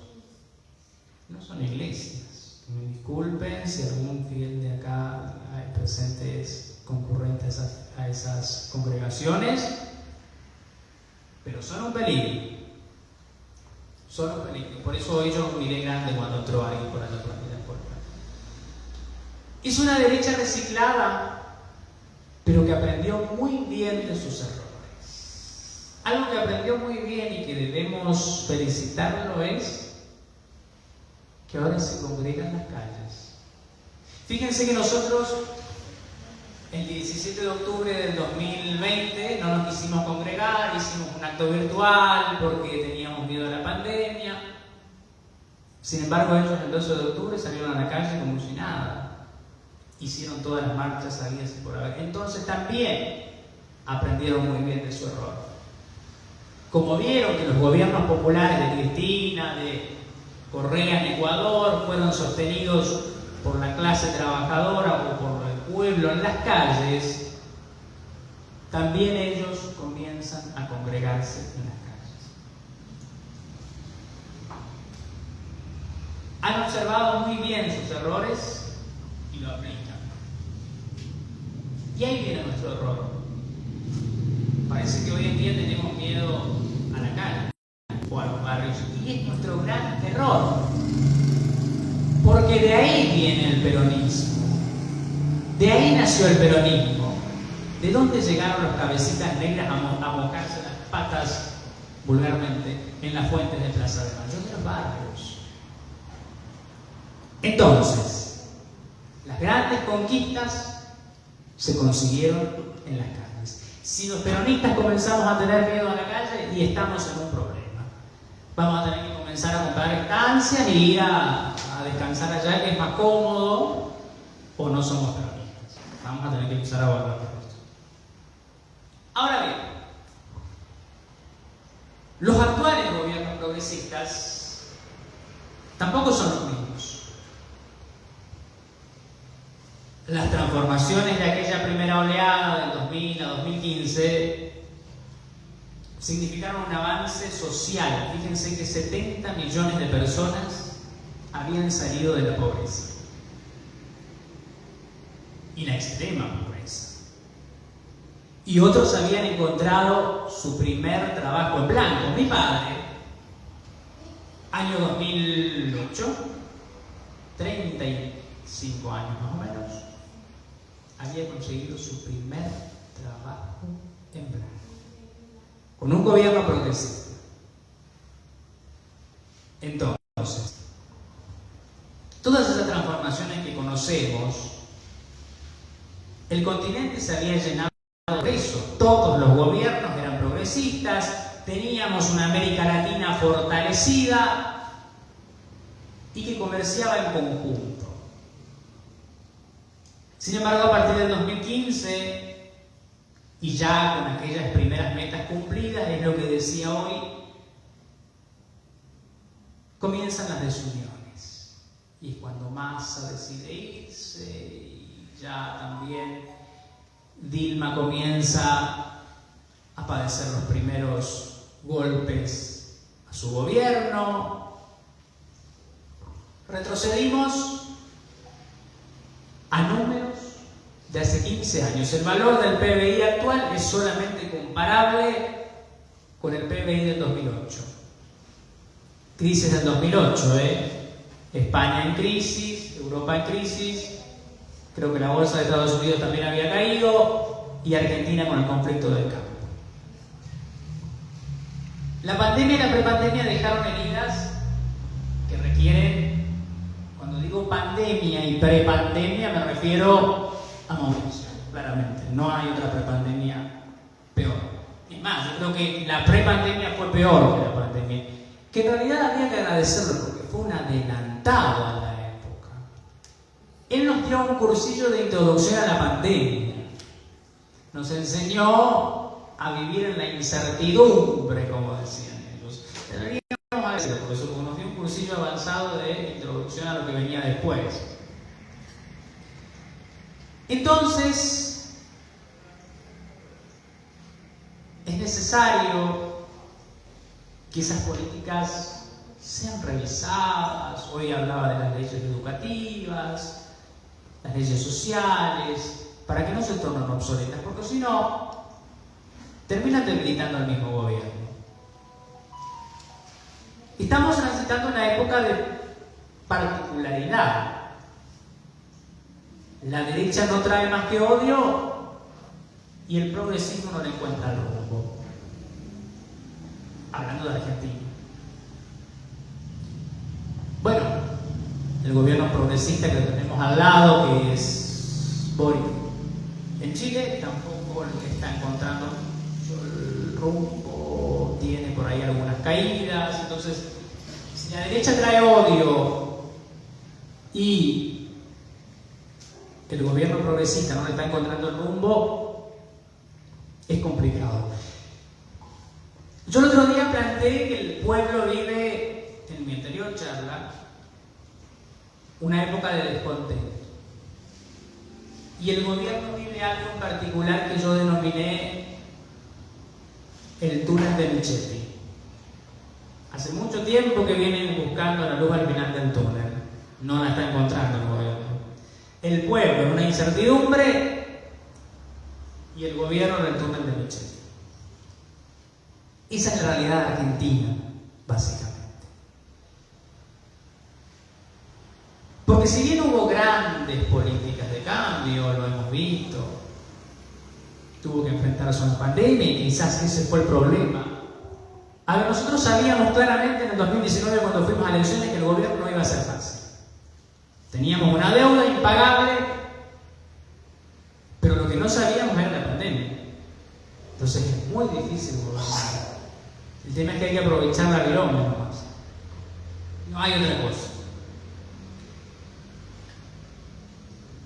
No son iglesias. Me disculpen si algún fiel de acá presente es concurrente a esas congregaciones, pero son un peligro. Son un peligro. Por eso hoy yo miré grande cuando entró alguien por allá por la puerta. Es una derecha reciclada, pero que aprendió muy bien de sus errores. Algo que aprendió muy bien y que debemos felicitarlo es que ahora se congrega en las calles. Fíjense que nosotros el 17 de octubre del 2020 no nos quisimos congregar, hicimos un acto virtual porque teníamos miedo a la pandemia. Sin embargo, ellos el 12 de octubre salieron a la calle como si nada. Hicieron todas las marchas habidas y por haber. Entonces también aprendieron muy bien de su error. Como vieron que los gobiernos populares de Cristina, de Correa en Ecuador, fueron sostenidos por la clase trabajadora o por el pueblo en las calles, también ellos comienzan a congregarse en las calles. Han observado muy bien sus errores y lo aplican. Y ahí viene nuestro error. Parece que hoy en día tenemos miedo a la calle o a los barrios. Y es nuestro gran error. Porque de ahí viene el peronismo. De ahí nació el peronismo. ¿De dónde llegaron los cabecitas negras a mojarse las patas, vulgarmente, en las fuentes de Plaza de Mayo? De los barrios. Entonces, las grandes conquistas se consiguieron en las calles. Si los peronistas comenzamos a tener miedo a la calle, y estamos en un problema. Vamos a tener que comenzar a comprar estancias y ir a descansar allá, que es más cómodo, o no somos peronistas. Vamos a tener que empezar a evaluar esto. Ahora bien, los actuales gobiernos progresistas tampoco son los mismos. Las transformaciones de aquella primera oleada del 2000 a 2015 significaron un avance social. Fíjense que 70 millones de personas habían salido de la pobreza y la extrema pobreza. Y otros habían encontrado su primer trabajo en blanco. Mi padre, año 2008, 35 años más o menos, había conseguido su primer trabajo en blanco, con un gobierno progresista. Entonces, todas esas transformaciones que conocemos, el continente se había llenado de eso. Todos los gobiernos eran progresistas, teníamos una América Latina fortalecida y que comerciaba en conjunto. Sin embargo, a partir del 2015, y ya con aquellas primeras metas cumplidas, es lo que decía hoy, comienzan las desuniones. Y es cuando Massa decide irse, y ya también Dilma comienza a padecer los primeros golpes a su gobierno. Retrocedimos a números de hace 15 años. El valor del PBI actual es solamente comparable con el PBI del 2008. Crisis del 2008, España en crisis, Europa en crisis, Creo que la bolsa de Estados Unidos también había caído y Argentina con el conflicto del campo. La pandemia y la prepandemia dejaron heridas que requieren, cuando digo pandemia y prepandemia me refiero a Mauricio, claramente. No hay otra prepandemia peor. Es más, yo creo que la prepandemia fue peor que la pandemia. Que en realidad había que agradecerlo porque fue un adelantado a la época. Él nos dio un cursillo de introducción a la pandemia. Nos enseñó a vivir en la incertidumbre, como decían ellos. Deberíamos agradecerlo por eso, porque nos dio un cursillo avanzado de introducción a lo que venía después. Entonces, es necesario que esas políticas sean revisadas. Hoy hablaba de las leyes educativas, las leyes sociales, para que no se tornen obsoletas, porque si no, terminan debilitando al mismo gobierno. Estamos transitando una época de particularidad. La derecha no trae más que odio y el progresismo no le encuentra el rumbo. Hablando de Argentina. Bueno, el gobierno progresista que tenemos al lado, que es Boric. En Chile tampoco le está encontrando el rumbo, tiene por ahí algunas caídas. Entonces, si la derecha trae odio y el gobierno progresista no le está encontrando el rumbo, es complicado. Yo el otro día planteé que el pueblo vive, en mi anterior charla, una época de descontento. Y el gobierno vive algo en particular que yo denominé el túnel de Michetti. Hace mucho tiempo que vienen buscando la luz al final del túnel. No la está encontrando el gobierno. El pueblo en una incertidumbre y el gobierno en el túnel de Michetti. Esa es la realidad argentina, básicamente. Porque si bien hubo grandes políticas de cambio, lo hemos visto, tuvo que enfrentarse a una pandemia y quizás ese fue el problema. A ver, nosotros sabíamos claramente en el 2019 cuando fuimos a elecciones que el gobierno no iba a ser fácil. Teníamos una deuda impagable, pero lo que no sabíamos era la pandemia. Entonces es muy difícil gobernar. El tema es que hay que aprovechar la viroma nomás. No hay otra cosa.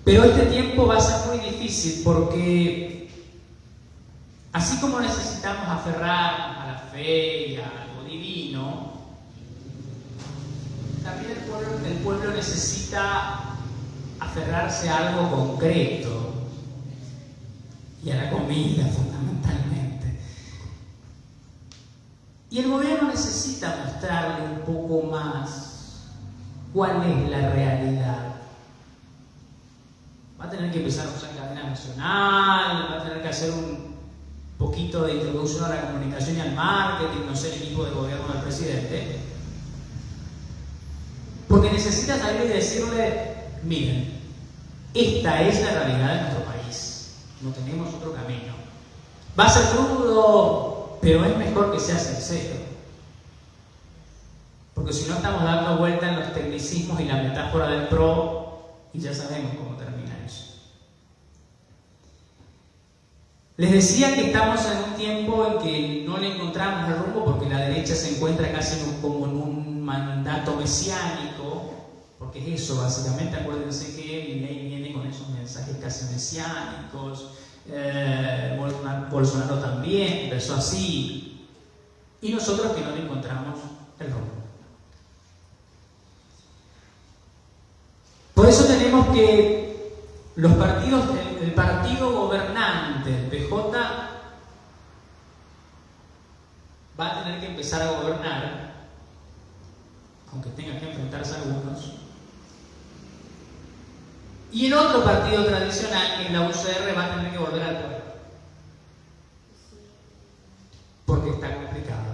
Pero este tiempo va a ser muy difícil porque así como necesitamos aferrarnos a la fe y a algo divino, también el pueblo necesita aferrarse a algo concreto y a la comida fundamentalmente. Y el gobierno necesita mostrarle un poco más cuál es la realidad. Va a tener que empezar a usar cadena nacional, va a tener que hacer un poquito de introducción a la comunicación y al marketing, no sé, el equipo de gobierno del presidente. Porque necesita salir y decirle, miren, esta es la realidad de nuestro país, no tenemos otro camino. Va a ser crudo, pero es mejor que sea sincero. Porque si no estamos dando vuelta en los tecnicismos y la metáfora del PRO y ya sabemos cómo termina eso. Les decía que estamos en un tiempo en que no le encontramos el rumbo porque la derecha se encuentra casi como en un mandato mesiánico, porque es eso básicamente. Acuérdense que Milei viene con esos mensajes casi mesiánicos, Bolsonaro también empezó así, y nosotros que no le encontramos el rumbo. Por eso tenemos que los partidos, el partido gobernante, el PJ, va a tener que empezar a gobernar, aunque tenga que enfrentarse a algunos. Y el otro partido tradicional, que es la UCR, va a tener que volver al poder. Porque está complicado.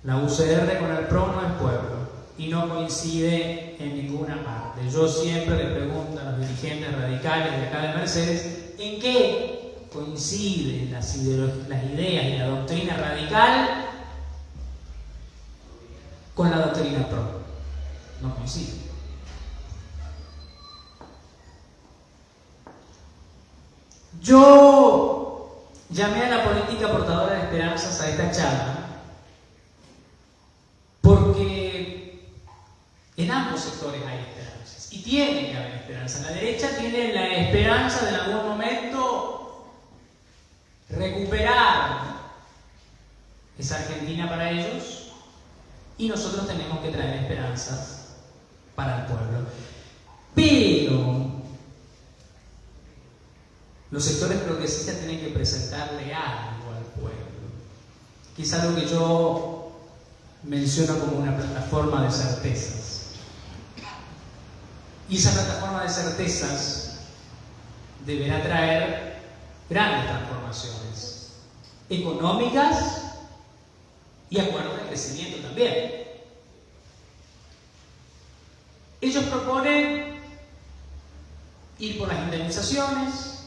La UCR con el PRO no es pueblo. y no coincide en ninguna parte. Yo siempre le pregunto a los dirigentes radicales de acá de Mercedes, ¿en qué coinciden las ideas y la doctrina radical con la doctrina pro? No coinciden. Yo llamé a la política portadora de esperanzas a esta charla porque en ambos sectores hay esperanzas y tiene que haber esperanza. La derecha tiene la esperanza de en algún momento recuperar esa Argentina para ellos y nosotros tenemos que traer esperanzas para el pueblo. Pero los sectores progresistas tienen que presentarle algo al pueblo, que es algo que yo menciono como una plataforma de certezas. Y esa plataforma de certezas deberá traer grandes transformaciones económicas y acuerdos de crecimiento también. Ellos proponen ir por las indemnizaciones,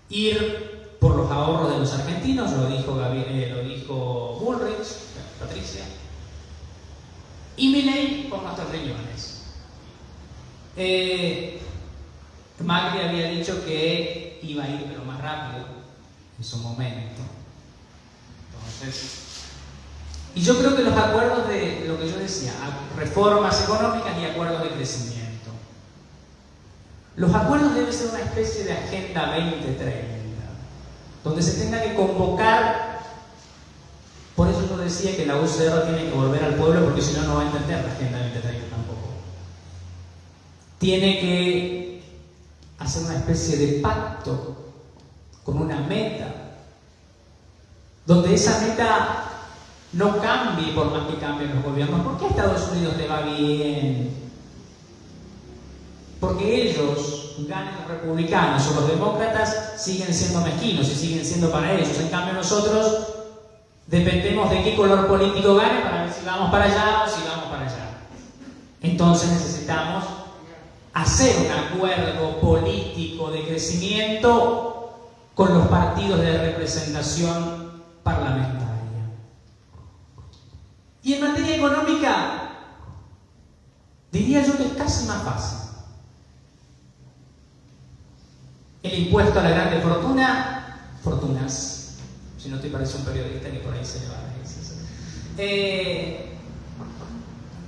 ir por los ahorros de los argentinos, lo dijo Bullrich, Patricia, y Milei por nuestros riñones. Macri había dicho que iba a ir pero más rápido en su momento. Entonces, y yo creo que los acuerdos de lo que yo decía, reformas económicas y acuerdos de crecimiento. Los acuerdos deben ser una especie de agenda 2030, donde se tenga que convocar. Por eso yo decía que la UCR tiene que volver al pueblo, porque si no, no va a entender la agenda 2030 tampoco. Tiene que hacer una especie de pacto con una meta, donde esa meta no cambie por más que cambien los gobiernos. ¿Por qué a Estados Unidos le va bien? Porque ellos, ganen los republicanos o los demócratas, siguen siendo mezquinos y siguen siendo para ellos. En cambio nosotros dependemos de qué color político gane para ver si vamos para allá o si vamos para allá. Entonces necesitamos hacer un acuerdo político de crecimiento con los partidos de representación parlamentaria. Y en materia económica, diría yo que es casi más fácil. El impuesto a la grande fortunas, si no te parece un periodista que por ahí se le va a decir.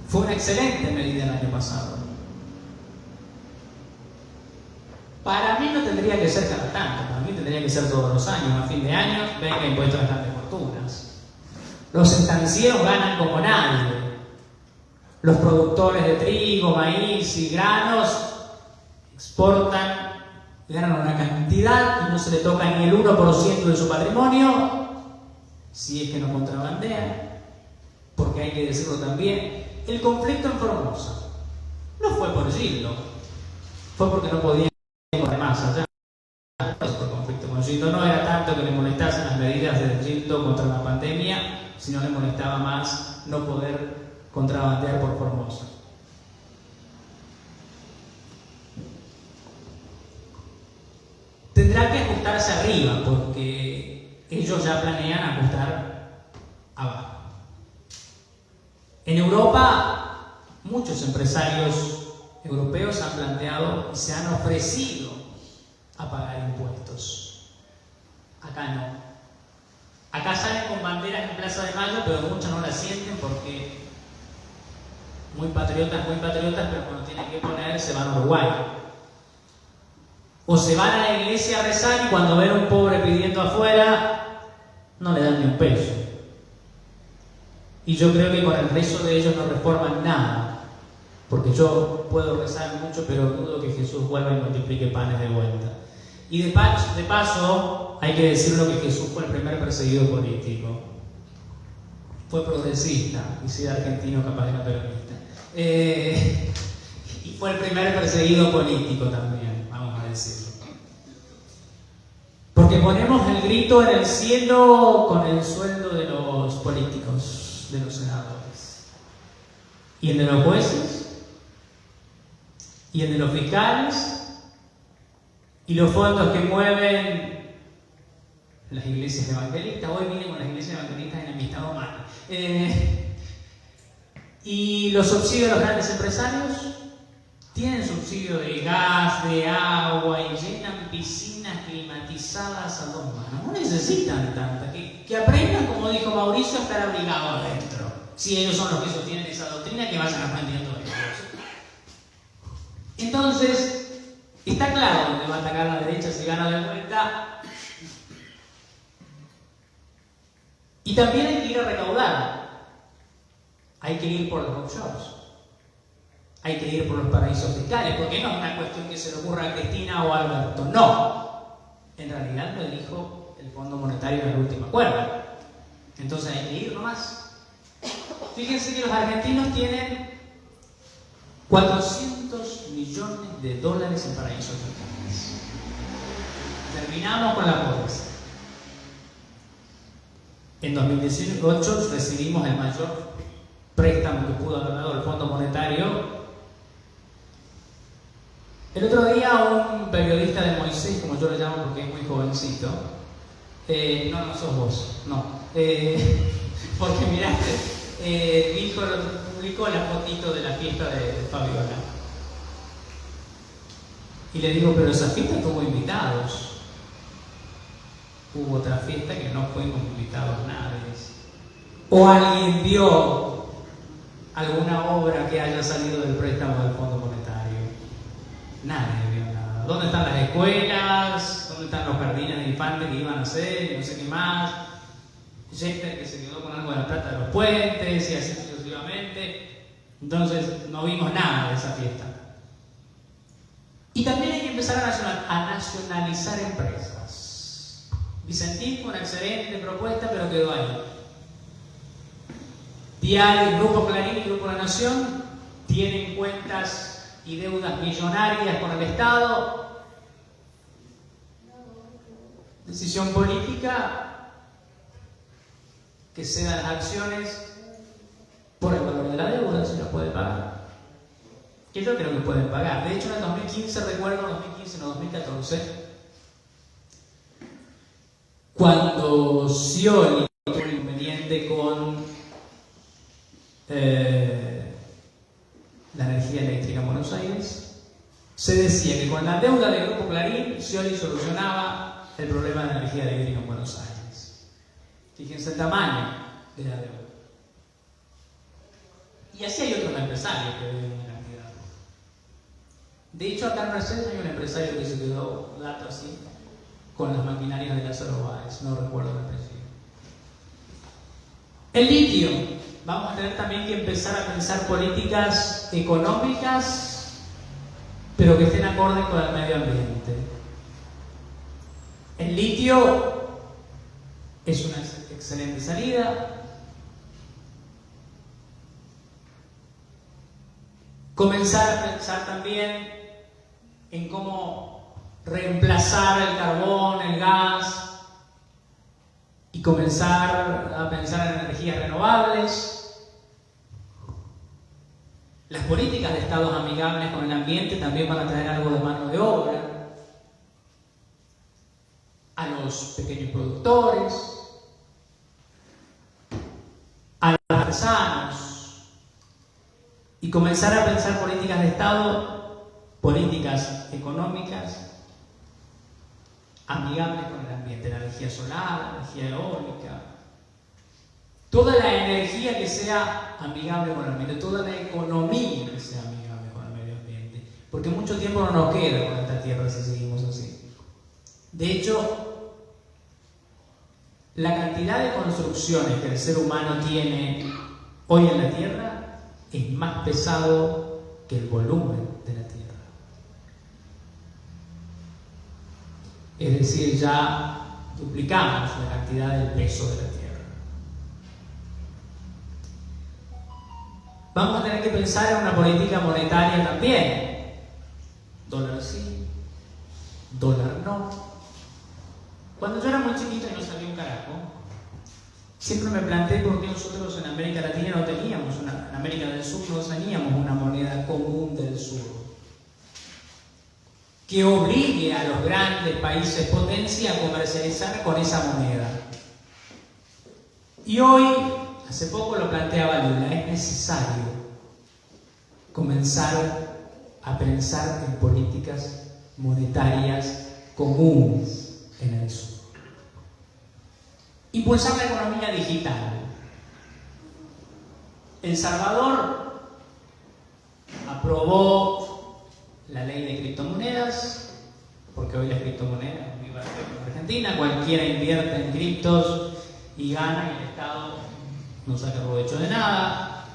Fue una excelente medida el año pasado. Para mí no tendría que ser cada tanto, para mí tendría que ser todos los años, a fin de año, venga impuesto a las grandes fortunas. Los estancieros ganan como nadie. Los productores de trigo, maíz y granos exportan, ganan una cantidad y no se le toca ni el 1% de su patrimonio, si es que no contrabandean, porque hay que decirlo también. El conflicto en Formosa no fue por Gildo, fue porque no podían ir más allá. El conflicto con Gildo no era tanto que le molestasen las medidas de Gildo contra la pandemia, sino le molestaba más no poder contrabandear por Formosa. Tendrá que ajustarse arriba, porque ellos ya planean ajustar abajo. En Europa, muchos empresarios europeos han planteado y se han ofrecido a pagar impuestos. Acá no. Acá salen con banderas en Plaza de Mayo, pero muchos no las sienten porque muy patriotas, pero cuando tienen que poner se van a Uruguay. O se van a la iglesia a rezar y cuando ven a un pobre pidiendo afuera, no le dan ni un peso. Y yo creo que con el rezo de ellos no reforman nada. Porque yo puedo rezar mucho, pero dudo que Jesús vuelva y multiplique panes de vuelta. Y de paso, hay que decirlo que Jesús fue el primer perseguido político. Fue progresista, y si era argentino, capaz de no peronista. Y fue el primer perseguido político también, vamos a decirlo. Porque ponemos el grito en el cielo con el sueldo de los políticos, de los senadores. ¿Y el de los jueces? ¿Y el de los fiscales? ¿Y los fondos que mueven las iglesias evangelistas? Hoy vine con las iglesias evangelistas enemistad humana. ¿Y los subsidios de los grandes empresarios? Tienen subsidio de gas, de agua y llenan piscinas climatizadas a 2 manos. No necesitan tanta. Que aprendan, como dijo Mauricio, a estar abrigados adentro. Si ellos son los que sostienen esa doctrina, que vayan aprendiendo de ellos. Entonces, está claro dónde va a atacar la derecha si gana de vuelta. Y también hay que ir a recaudar. Hay que ir por los offshores. Hay que ir por los paraísos fiscales, porque no es una cuestión que se le ocurra a Cristina o a Alberto. No. En realidad lo dijo el Fondo Monetario en el último acuerdo. Entonces hay que ir nomás. Fíjense que los argentinos tienen 400 millones de dólares en paraísos fiscales. Terminamos con la pobreza. En 2018 recibimos el mayor préstamo que pudo haber dado el Fondo Monetario. El otro día un periodista de Moisés, como yo le llamo porque es muy jovencito, no sos vos, no, porque miraste, publicó la fotito de la fiesta de Fabiola. Y le digo, pero esa fiesta tuvo invitados. Hubo otra fiesta que no fuimos invitados nadie. ¿O alguien vio alguna obra que haya salido del préstamo del Fondo Monetario? Nadie vio nada. ¿Dónde están las escuelas? ¿Dónde están los jardines de infantes que iban a hacer? No sé qué más. Gente que se quedó con algo de la plata de los puentes y así sucesivamente. Entonces no vimos nada de esa fiesta. Y también hay que empezar a nacionalizar empresas. Vicentín fue una excelente propuesta, pero quedó ahí. Diario, Grupo Clarín y Grupo La Nación tienen cuentas y deudas millonarias con el Estado. Decisión política que ceda las acciones por el valor de la deuda, si la puede pagar. Que yo creo que pueden pagar. De hecho, en el 2015, recuerdo, 2015, no 2014, cuando Scioli tuvo un inconveniente con la energía eléctrica en Buenos Aires, se decía que con la deuda del Grupo Clarín, Scioli solucionaba el problema de la energía eléctrica en Buenos Aires. Fíjense el tamaño de la deuda. Y así hay otros empresarios que deben una cantidad. De hecho, acá en Mercedes hay un empresario que se quedó gato así con las maquinarias de Lázaro Báez, no recuerdo el apellido. El litio. Vamos a tener también que empezar a pensar políticas económicas, pero que estén acordes con el medio ambiente. El litio es una excelente salida. Comenzar a pensar también en cómo reemplazar el carbón, el gas, y comenzar a pensar en energías renovables. Las políticas de estados amigables con el ambiente también van a traer algo de mano de obra a los pequeños productores, a los artesanos, y comenzar a pensar políticas de Estado, políticas económicas amigables con el ambiente, la energía solar, la energía eólica, toda la energía que sea amigable con el ambiente, toda la economía que sea amigable con el medio ambiente, porque mucho tiempo no nos queda con esta tierra si seguimos así. De hecho, la cantidad de construcciones que el ser humano tiene hoy en la tierra es más pesado que el volumen de la tierra. Es decir, ya duplicamos la cantidad del peso de la tierra. Vamos a tener que pensar en una política monetaria también. Dólar sí, dólar no. Cuando yo era muy chiquito y no sabía un carajo, siempre me planteé por qué nosotros en América Latina no teníamos, en América del Sur no teníamos una moneda común del sur que obligue a los grandes países potencia a comercializar con esa moneda. Y hoy, hace poco lo planteaba Lula, es necesario comenzar a pensar en políticas monetarias comunes en el sur. Impulsar la economía digital. El Salvador aprobó la ley de criptomonedas, porque hoy las criptomonedas, viva en Argentina, cualquiera invierte en criptos y gana y el Estado no saca provecho de nada.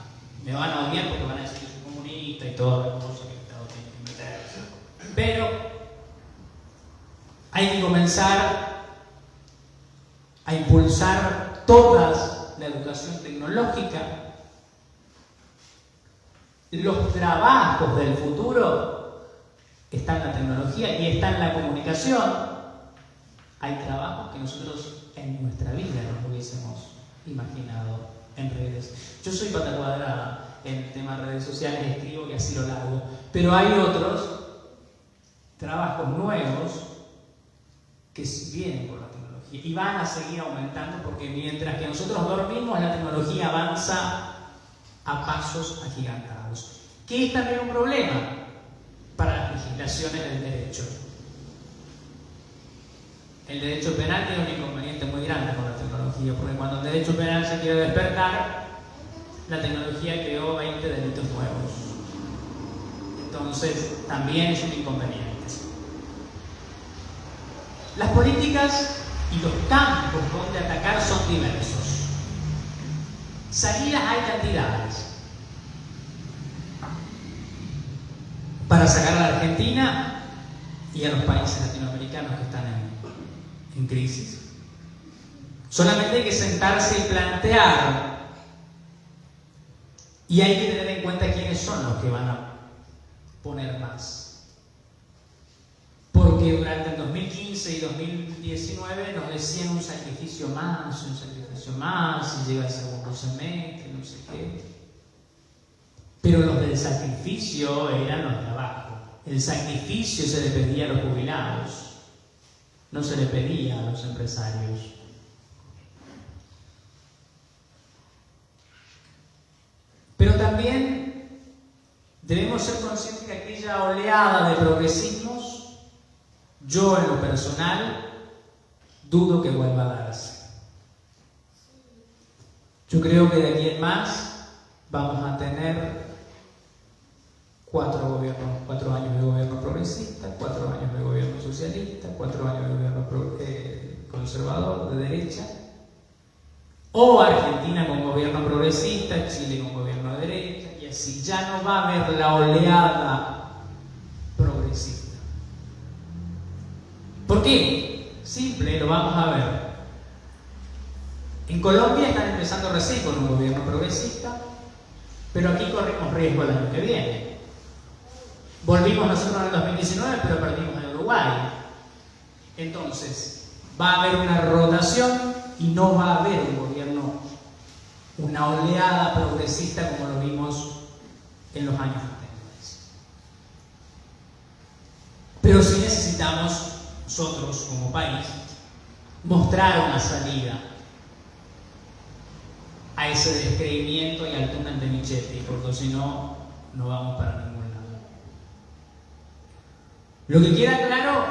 Me van a odiar porque van a decir que soy comunista y todas las cosas que el Estado tiene que meterse. Pero hay que comenzar a impulsar toda la educación tecnológica. Los trabajos del futuro están en la tecnología y está en la comunicación. Hay trabajos que nosotros en nuestra vida no hubiésemos imaginado en redes. Yo soy pata cuadrada en el tema de redes sociales, escribo y así lo largo. Pero hay otros trabajos nuevos que vienen por la tecnología y van a seguir aumentando porque mientras que nosotros dormimos, la tecnología avanza a pasos agigantados. Que es también un problema para las legislaciones del derecho. El derecho penal tiene un inconveniente muy grande con la tecnología, porque cuando el derecho penal se quiere despertar, la tecnología creó 20 delitos nuevos. Entonces, también es un inconveniente. Las políticas y los campos donde atacar son diversos. Salidas hay cantidades. Para sacar a la Argentina y a los países latinoamericanos que están en crisis. Solamente hay que sentarse y plantear. Y hay que tener en cuenta quiénes son los que van a poner más. Porque durante el 2015 y 2019 nos decían un sacrificio más, y llega el segundo semestre, no sé qué. Pero los del sacrificio eran los de abajo. El sacrificio se le pedía a los jubilados, no se le pedía a los empresarios. Pero también debemos ser conscientes que aquella oleada de progresismos, yo en lo personal, dudo que vuelva a darse. Yo creo que de aquí en más vamos a tener 4 años de gobierno progresista, 4 años de gobierno socialista, 4 años de gobierno conservador, de derecha, o Argentina con gobierno progresista, Chile con gobierno de derecha, y así ya no va a haber la oleada progresista. ¿Por qué? Simple, lo vamos a ver. En Colombia están empezando recién con un gobierno progresista, pero aquí corremos riesgo el año que viene. Volvimos nosotros en el 2019, pero perdimos en Uruguay. Entonces, va a haber una rotación y no va a haber un gobierno, una oleada progresista como lo vimos en los años anteriores. Pero sí necesitamos nosotros como país mostrar una salida a ese descreimiento y al túnel de Michetti, porque si no, no vamos para ningún lado. Lo que queda claro,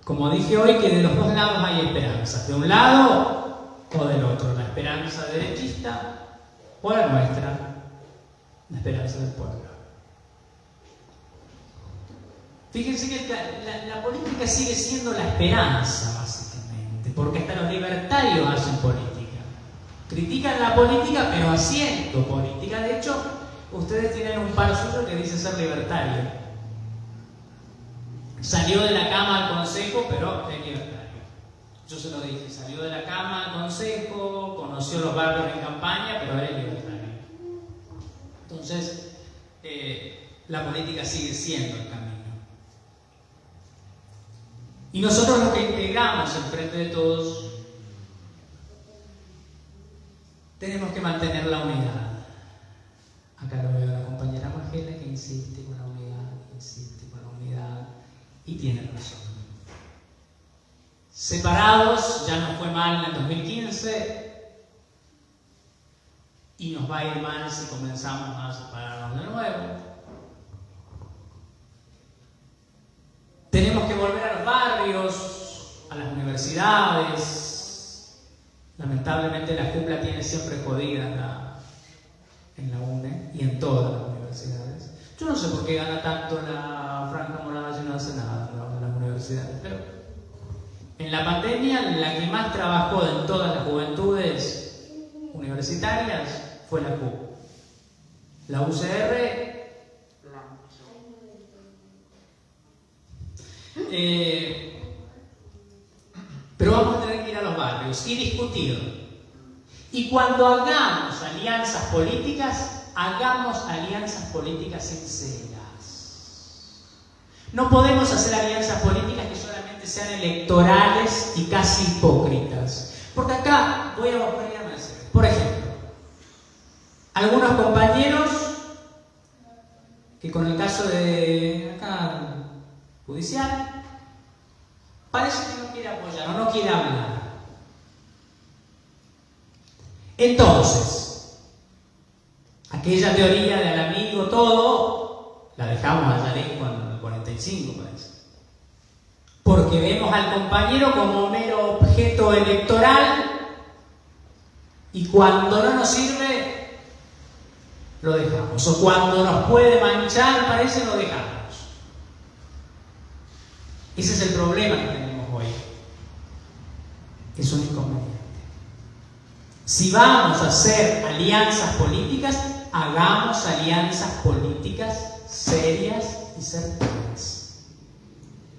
como dije hoy, que de los dos lados hay esperanza, de un lado o del otro, la esperanza derechista o la nuestra, la esperanza del pueblo. Fíjense que la política sigue siendo la esperanza, básicamente, porque hasta los libertarios hacen política. Critican la política, pero haciendo política. De hecho, ustedes tienen un par suyo que dice ser libertario. Salió de la cama al consejo, pero es libertario. Yo se lo dije, salió de la cama al consejo, conoció los barrios en campaña, pero es libertario. Entonces, la política sigue siendo el camino. Y nosotros los que integramos el Frente de Todos tenemos que mantener la unidad. Acá lo veo a la compañera Margela que insiste con la unidad, insiste con la unidad, y tiene razón. Separados, ya nos fue mal en el 2015, y nos va a ir mal si comenzamos a separarnos de nuevo. Tenemos que volver a los barrios, a las universidades. Lamentablemente la cúpula tiene siempre jodida en la UNE y en todas las universidades. Yo no sé por qué gana tanto la Franja Morada y no hace nada en las universidades, pero en la pandemia la que más trabajó en todas las juventudes universitarias fue la CUP. La UCR pero vamos a tener que ir a los barrios y discutir. Y cuando hagamos alianzas políticas, hagamos alianzas políticas sinceras. No podemos hacer alianzas políticas que solamente sean electorales y casi hipócritas. Porque acá voy a ponerme a decir, por ejemplo, algunos compañeros que con el caso de acá judicial parece que no quiere apoyar o no quiere hablar. Entonces, aquella teoría del amigo todo, la dejamos allá lejos en el 45, parece. Porque vemos al compañero como mero objeto electoral y cuando no nos sirve, lo dejamos. O cuando nos puede manchar, parece, lo dejamos. Ese es el problema que tenemos hoy. Es un inconveniente. Si vamos a hacer alianzas políticas, hagamos alianzas políticas serias y certeras.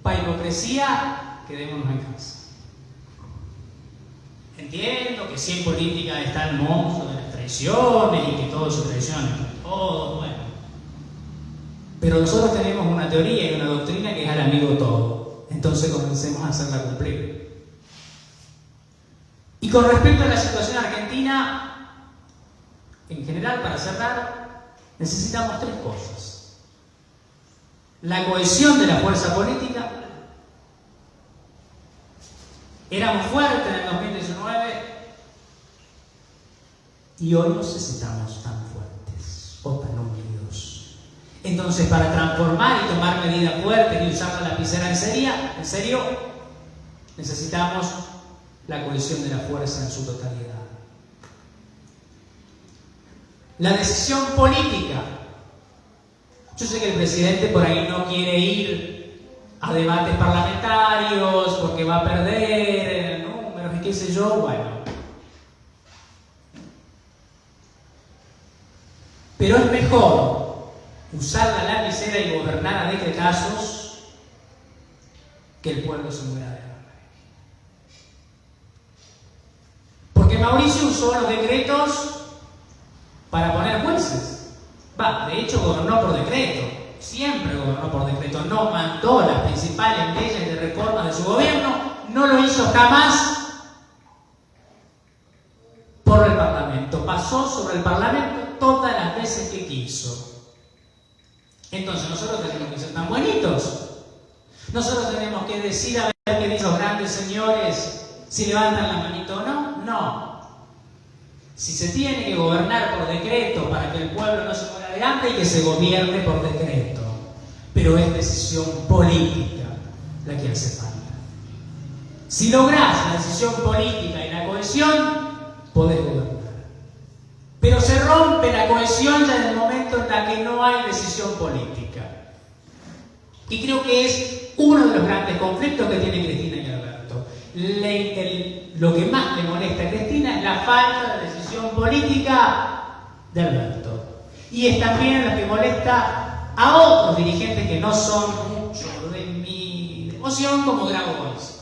Para hipocresía, quedémonos en casa. Entiendo que si en política está el monstruo de las traiciones y que todos se traicionan, todos, bueno. Pero nosotros tenemos una teoría y una doctrina que es al amigo todo. Entonces comencemos a hacerla cumplir. Y con respecto a la situación argentina, en general, para cerrar, necesitamos tres cosas. La cohesión de la fuerza política. Éramos fuertes en el 2019 y hoy no sé si estamos tan fuertes o tan unidos. Entonces, para transformar y tomar medidas fuertes y usar la lapicera en serio, necesitamos la cohesión de la fuerza en su totalidad. La decisión política. Yo sé que el presidente por ahí no quiere ir a debates parlamentarios porque va a perder números y qué sé yo, bueno. Pero es mejor usar la lapicera y gobernar a decretazos que el pueblo se muera de hambre. Porque Mauricio usó los decretos para poner jueces. De hecho gobernó por decreto, siempre gobernó por decreto, no mandó las principales leyes de reforma de su gobierno, no lo hizo jamás por el Parlamento, pasó sobre el Parlamento todas las veces que quiso. Entonces nosotros tenemos que ser tan buenitos, nosotros tenemos que decir a ver qué dicen los grandes señores, si levantan la manito o no. Si se tiene que gobernar por decreto para que el pueblo no se muera de hambre, y que se gobierne por decreto. Pero es decisión política la que hace falta. Si lográs la decisión política y la cohesión, podés gobernar. Pero se rompe la cohesión ya en el momento en el que no hay decisión política. Y creo que es uno de los grandes conflictos que tiene Cristina y Alberto. Lo que más le molesta a Cristina es la falta de decisión política de Alberto. Y es también lo que molesta a otros dirigentes que no son mucho de mi devoción, como Grabois.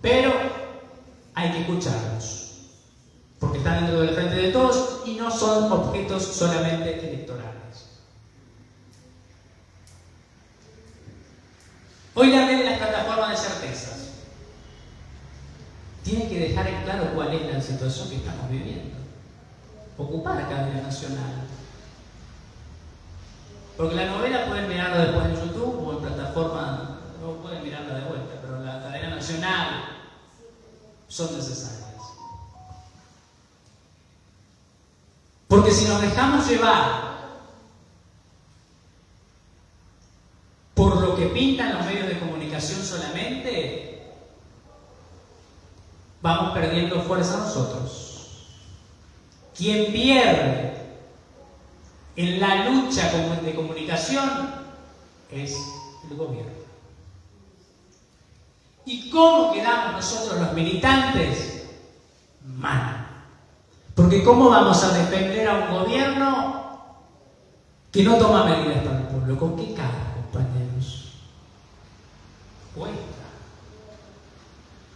Pero hay que escucharlos, porque están dentro del frente de todos y no son objetos solamente electorales. Hoy la ley de las plataformas de certezas tiene que dejar en claro cuál es la situación que estamos viviendo. ocupar cadena nacional. Porque la novela pueden mirarla después en YouTube o en plataforma, o pueden mirarla de vuelta, pero la cadena nacional son necesarias. Porque si nos dejamos llevar por lo que pintan los medios de comunicación solamente, vamos perdiendo fuerza nosotros. Quien pierde en la lucha de comunicación es el gobierno. ¿Y cómo quedamos nosotros los militantes? Mal. Porque ¿cómo vamos a defender a un gobierno que no toma medidas para el pueblo? ¿Con qué cara, compañeros? Cuesta.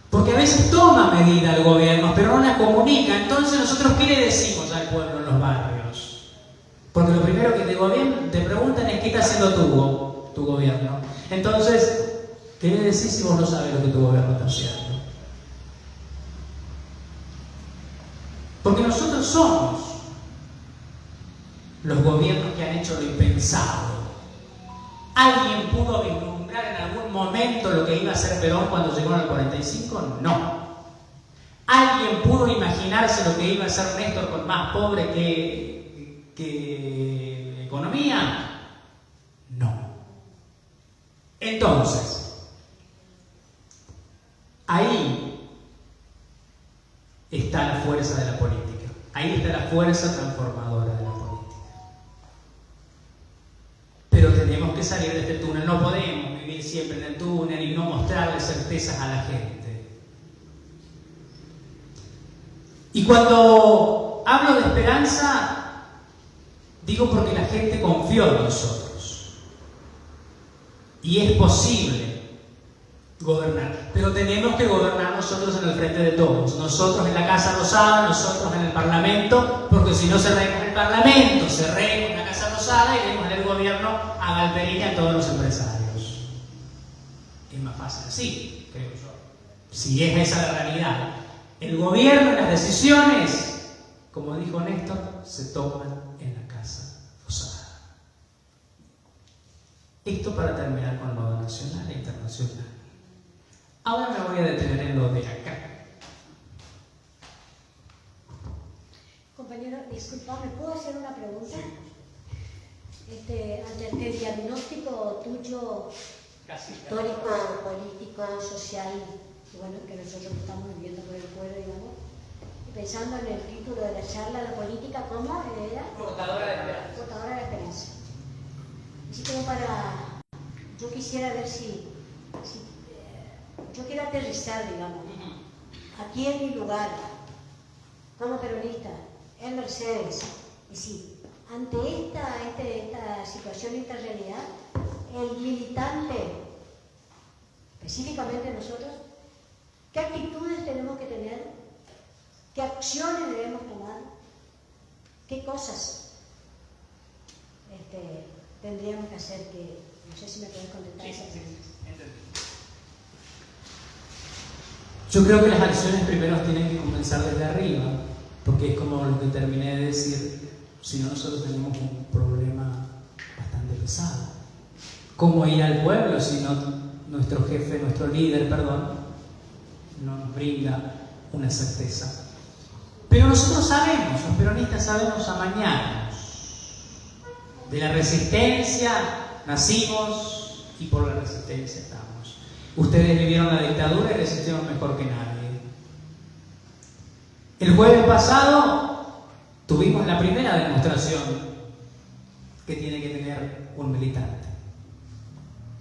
Porque a veces toma medidas el gobierno, pero no las comunica. Entonces nosotros, ¿qué le decimos al pueblo en los barrios? Porque lo primero que te preguntan es ¿qué está haciendo tu gobierno? Entonces, ¿qué le decís si vos no sabes lo que tu gobierno está haciendo? Porque nosotros somos los gobiernos que han hecho lo impensado. ¿Alguien pudo vislumbrar en algún momento lo que iba a hacer Perón cuando llegó en el 45? No. ¿Alguien pudo imaginarse lo que iba a hacer Néstor con más pobre que economía? No. Entonces, ahí está la fuerza de la política. Ahí está la fuerza transformadora de la política. Pero tenemos que salir de este túnel. No podemos vivir siempre en el túnel y no mostrarle certezas a la gente. Y cuando hablo de esperanza, digo porque la gente confió en nosotros. Y es posible gobernar, pero tenemos que gobernar nosotros en el frente de todos, nosotros en la Casa Rosada, nosotros en el Parlamento, porque si no cerremos el Parlamento, cerremos la Casa Rosada y demos el gobierno a Galperín y a todos los empresarios. Es más fácil así, creo yo. Si es esa la realidad, el gobierno y las decisiones, como dijo Néstor, se toman en la Casa Rosada. Esto para terminar con lo nacional e internacional. Ahora me voy a detener en lo de acá. Compañero, disculpa, ¿me puedo hacer una pregunta? Ante el diagnóstico tuyo, histórico, político, social, que nosotros estamos viviendo por el pueblo, digamos, pensando en el título de la charla, la política, ¿cómo era? Portadora de esperanza. Portadora de esperanza. Así como yo quisiera ver si yo quiero aterrizar, digamos, aquí en mi lugar, como peronista, en Mercedes, y sí, ante esta situación, esta realidad, el militante, específicamente nosotros, ¿qué actitudes tenemos que tener? ¿Qué acciones debemos tomar? ¿Qué cosas tendríamos que hacer? Que no sé si me puedes contestar esa pregunta. Yo creo que las acciones primero tienen que comenzar desde arriba, porque es como lo que terminé de decir, si no nosotros tenemos un problema bastante pesado. ¿Cómo ir al pueblo si no nuestro jefe, nuestro líder, no nos brinda una certeza? Pero nosotros sabemos, los peronistas sabemos amañarnos. De la resistencia nacimos y por la resistencia estamos. Ustedes vivieron la dictadura y resistieron mejor que nadie. El jueves pasado tuvimos la primera demostración que tiene que tener un militante: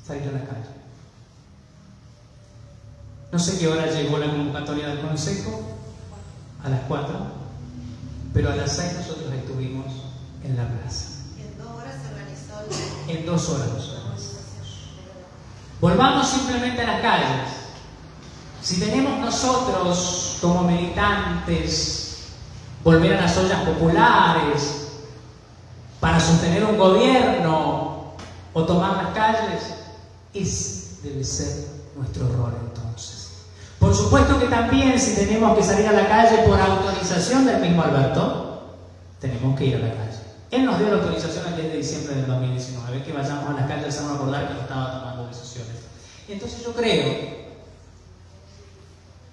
salir a la calle. No sé qué hora llegó la convocatoria del Consejo, a las 4, pero a las 6 nosotros estuvimos en la plaza. En 2 horas se organizó. En 2 horas nos organizamos. Volvamos simplemente a las calles. Si tenemos nosotros como militantes volver a las ollas populares para sostener un gobierno o tomar las calles, ese debe ser nuestro rol entonces. Por supuesto que también si tenemos que salir a la calle por autorización del mismo Alberto, tenemos que ir a la calle. Él nos dio la autorización el 10 de diciembre del 2019, que vayamos a las calles, se van a acordar que no estaba tomando decisiones. Y entonces yo creo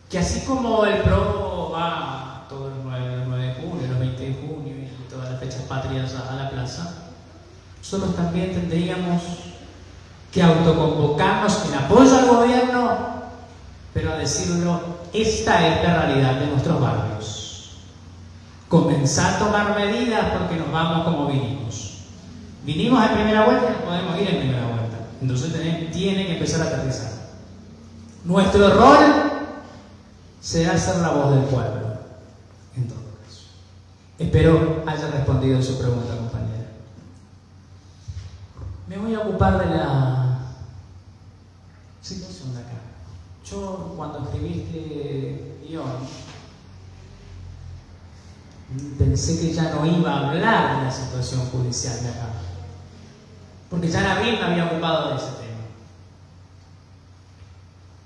que así como el PRO va todos los 9 de junio, los 20 de junio y todas las fechas patrias a la plaza, nosotros también tendríamos que autoconvocarnos en apoyo al gobierno, pero a decirlo, esta es la realidad de nuestros barrios. Comenzar a tomar medidas porque nos vamos como vinimos. Vinimos en primera vuelta y no podemos ir en primera vuelta. Entonces tiene que empezar a aterrizar. Nuestro rol será ser la voz del pueblo, en todo caso. Espero haya respondido su pregunta, compañera. Me voy a ocupar de la situación de acá. Yo, cuando escribí este guión, pensé que ya no iba a hablar de la situación judicial de acá, porque ya Nabil me había ocupado de ese tema.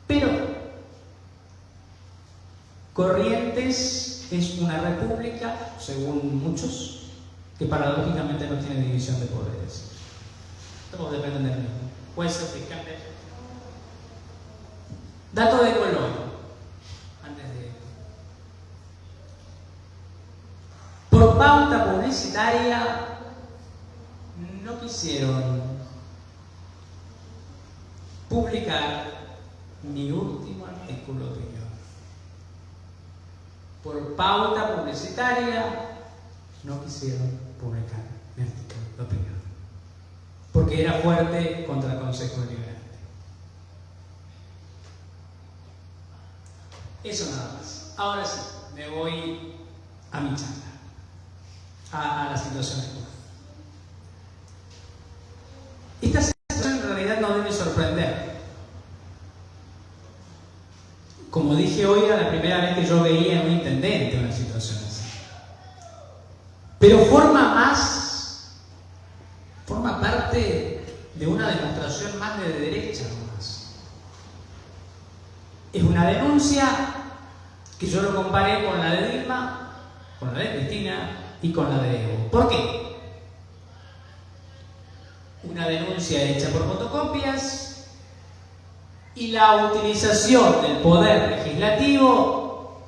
Pero Corrientes es una república, según muchos, que paradójicamente no tiene división de poderes. Todos dependen del mismo. Jueces, fiscales. Dato de color. Antes de. Por pauta publicitaria, no quisieron publicar mi último artículo de opinión. Por pauta publicitaria, no quisieron publicar mi artículo de opinión, porque era fuerte contra el Consejo Deliberante. Eso nada más. Ahora sí, me voy a mi charla, a la situación actual. Esta situación en realidad no debe sorprender. Como dije hoy, era la primera vez que yo veía en un intendente una situación así. Pero forma parte de una demostración más de derecha nomás. Es una denuncia que yo lo comparé con la de Dilma, con la de Cristina y con la de Evo. ¿Por qué? Una denuncia hecha por fotocopias y la utilización del poder legislativo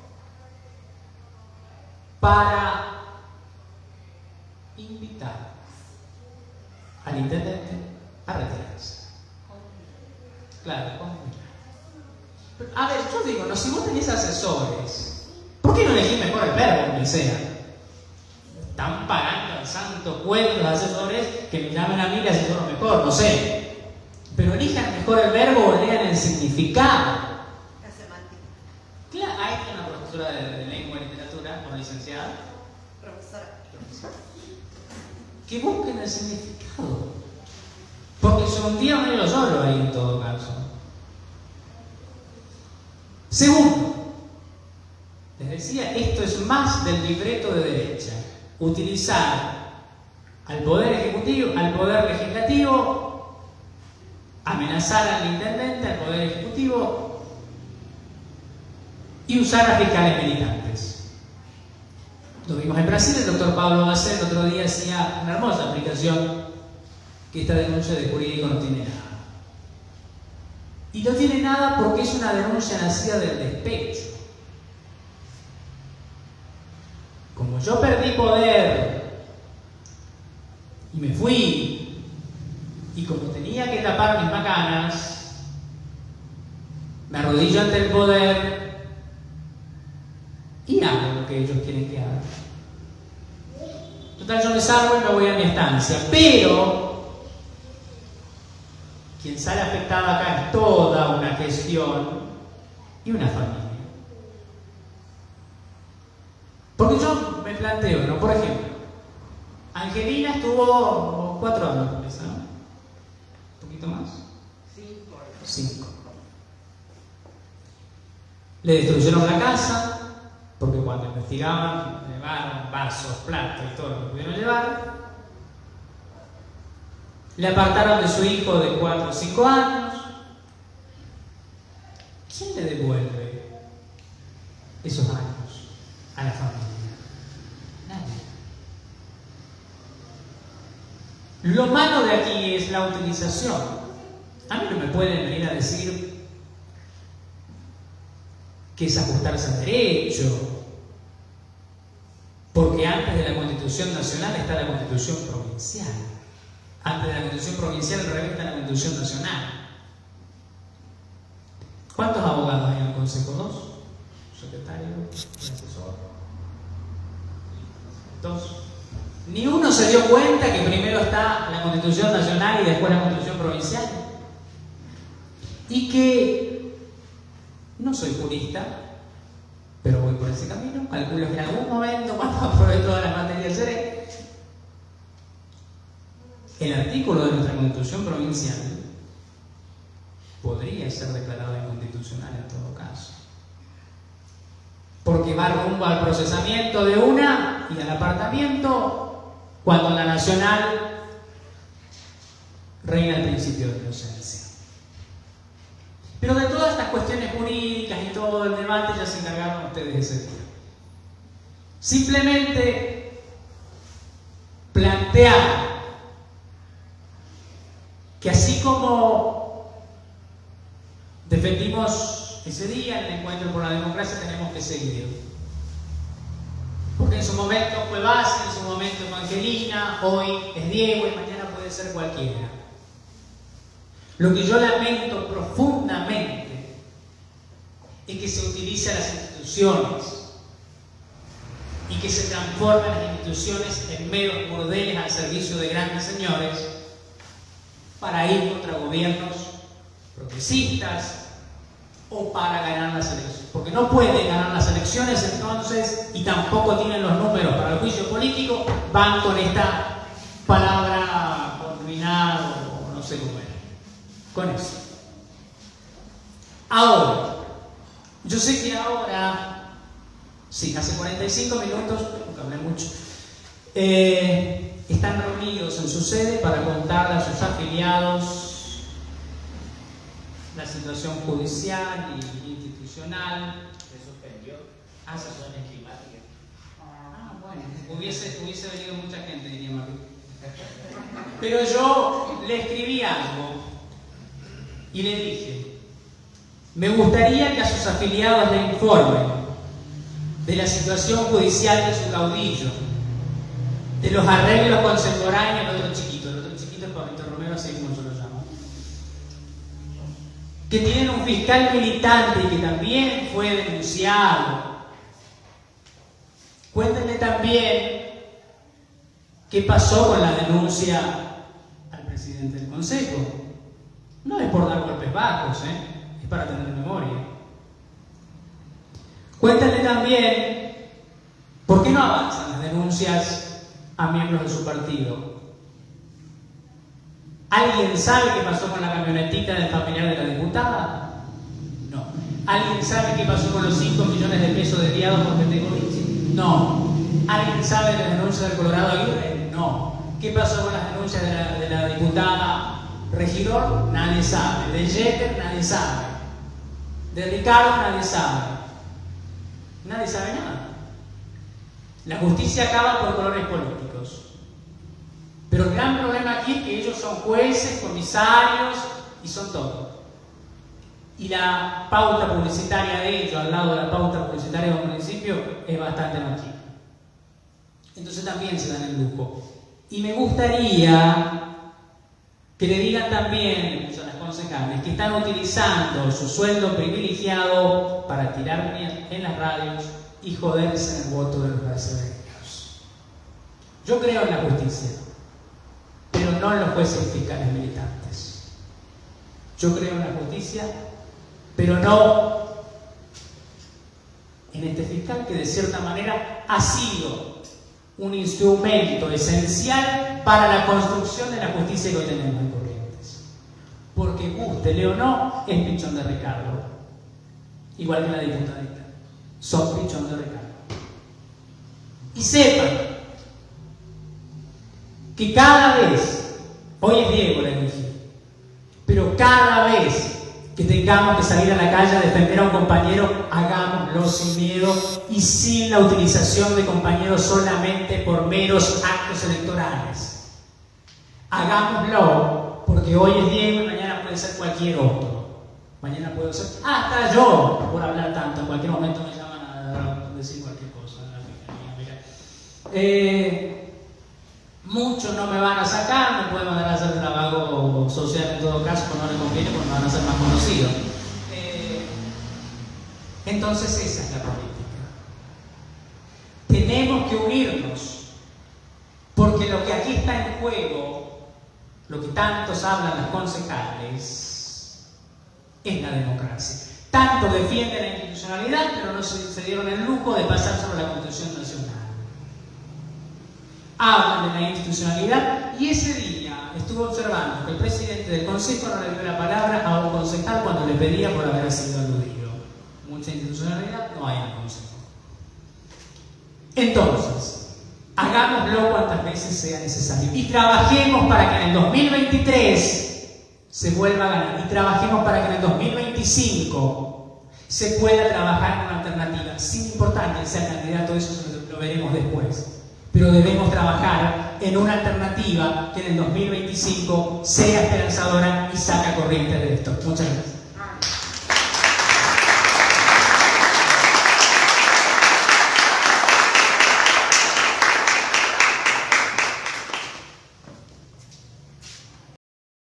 para invitar al intendente a retirarse. Claro, a ver, yo digo, no, si vos tenés asesores, ¿por qué no elegís mejor el verbo, donde sea? Están pagando al santo cuento los asesores que me llamen a mí y asesoro mejor, no sé. Pero elijan mejor el verbo o lean el significado. La semántica. Claro, hay una profesora de lengua y literatura, una licenciada. Profesora. Que busquen el significado. Porque se hundía un hilo solo ahí en todo caso. Segundo, les decía, esto es más del libreto de derecha. Utilizar al poder ejecutivo, al poder legislativo, amenazar al intendente, al poder ejecutivo y usar a fiscales militantes. Lo vimos en Brasil, el doctor Pablo Basset el otro día hacía una hermosa aplicación que esta denuncia de jurídico no tiene nada. Y no tiene nada porque es una denuncia nacida del despecho. Como yo perdí poder y me fui, y como tenía que tapar mis macanas, me arrodillo ante el poder y hago lo que ellos quieren que haga. Total, yo me salgo y me voy a mi estancia, pero quien sale afectado acá es toda una gestión y una familia. Porque yo me planteo, ¿no? Por ejemplo, Angelina estuvo 4 años presa, ¿no? ¿Un poquito más? 5. Le destruyeron la casa, porque cuando investigaban, llevaron vasos, platos y todo lo que pudieron llevar. Le apartaron de su hijo de 4 o 5 años. ¿Quién le devuelve esos años a la familia? Nadie. Lo malo de aquí es la utilización. A mí no me pueden venir a decir que es ajustarse al derecho, porque antes de la Constitución Nacional está la Constitución Provincial. Antes de la Constitución Provincial al revés está la Constitución Nacional. ¿Cuántos abogados hay en el Consejo? ¿2? ¿Secretario? ¿Asesor? ¿2? Ni uno se dio cuenta que primero está la Constitución Nacional y después la Constitución Provincial. Y que no soy jurista, pero voy por ese camino. Calculo que en algún momento, cuando apruebe todas las materias, seré. El artículo de nuestra Constitución Provincial podría ser declarado inconstitucional en todo caso, porque va rumbo al procesamiento de una y al apartamiento, cuando en la nacional reina el principio de inocencia. Pero de todas estas cuestiones jurídicas y todo el debate ya se encargaron ustedes ese día. Simplemente plantear que así como defendimos ese día en el encuentro por la democracia, tenemos que seguir. Porque en su momento fue Basi, en su momento fue Angelina, hoy es Diego y mañana puede ser cualquiera. Lo que yo lamento profundamente es que se utilicen las instituciones y que se transformen las instituciones en meros burdeles al servicio de grandes señores para ir contra gobiernos progresistas o para ganar las elecciones. Porque no pueden ganar las elecciones entonces y tampoco tienen los números para el juicio político, van con esta palabra combinado o no sé cómo era. Con eso. Ahora, yo sé que ahora, sí, hace 45 minutos, nunca hablé mucho, están reunidos en su sede para contarle a sus afiliados la situación judicial y institucional. Se suspendió Ah, se razones climáticas. Ah, bueno, hubiese venido mucha gente, diría Martín. Pero yo le escribí algo y le dije, me gustaría que a sus afiliados le informen de la situación judicial de su caudillo, de los arreglos contemporáneos del otro chiquito es Pablito Romero, así como yo lo llamo, que tienen un fiscal militante y que también fue denunciado. Cuéntenle también qué pasó con la denuncia al presidente del Consejo. No es por dar golpes bajos, es para tener memoria. Cuéntenle también por qué no avanzan las denuncias a miembros de su partido. ¿Alguien sabe qué pasó con la camionetita del familiar de la diputada? No. ¿Alguien sabe qué pasó con los 5 millones de pesos desviados por Petegovici? No. ¿Alguien sabe de la denuncia del Colorado Aguirre? No. ¿Qué pasó con las denuncias de la diputada Regidor? Nadie sabe. De Jeter, nadie sabe. De Ricardo, nadie sabe. Nadie sabe nada. La justicia acaba por colores políticos. Pero el gran problema aquí es que ellos son jueces, comisarios y son todo. Y la pauta publicitaria de ellos, al lado de la pauta publicitaria de un municipio, es bastante más chica. Entonces también se dan el lujo. Y me gustaría que le digan también a las concejales que están utilizando su sueldo privilegiado para tirar en las radios y joderse en el voto de los brasileños. Yo creo en la justicia, pero no en los jueces y fiscales militantes. Yo creo en la justicia, pero no en este fiscal que de cierta manera ha sido un instrumento esencial para la construcción de la justicia que hoy tenemos en Corrientes. Porque gústele o no, es pichón de Ricardo. Igual que la diputadita. Son pichón de Ricardo. Y sepan que cada vez, hoy es Diego, le dije, pero cada vez que tengamos que salir a la calle a defender a un compañero, hagámoslo sin miedo y sin la utilización de compañeros solamente por meros actos electorales. hagámoslo, porque hoy es Diego y mañana puede ser cualquier otro. Mañana puedo ser, hasta yo, por hablar tanto, en cualquier momento me llaman a decir cualquier cosa. Muchos no me van a sacar, me pueden mandar a hacer trabajo social en todo caso, pues no les conviene porque me van a ser más conocidos. Entonces esa es la política. Tenemos que unirnos, porque lo que aquí está en juego, lo que tantos hablan los concejales, es la democracia. Tanto defienden la institucionalidad, pero no se dieron el lujo de pasar sobre la Constitución Nacional. Hablan de la institucionalidad y ese día estuve observando que el presidente del Consejo no le dio la palabra a un concejal cuando le pedía por haber sido aludido. Mucha institucionalidad no hay en el Consejo. Entonces, hagámoslo cuantas veces sea necesario y trabajemos para que en el 2023 se vuelva a ganar y trabajemos para que en el 2025 se pueda trabajar con una alternativa, sin importar quién sea el candidato, eso lo veremos después. Pero debemos trabajar en una alternativa que en el 2025 sea esperanzadora y saca corriente de esto. Muchas gracias.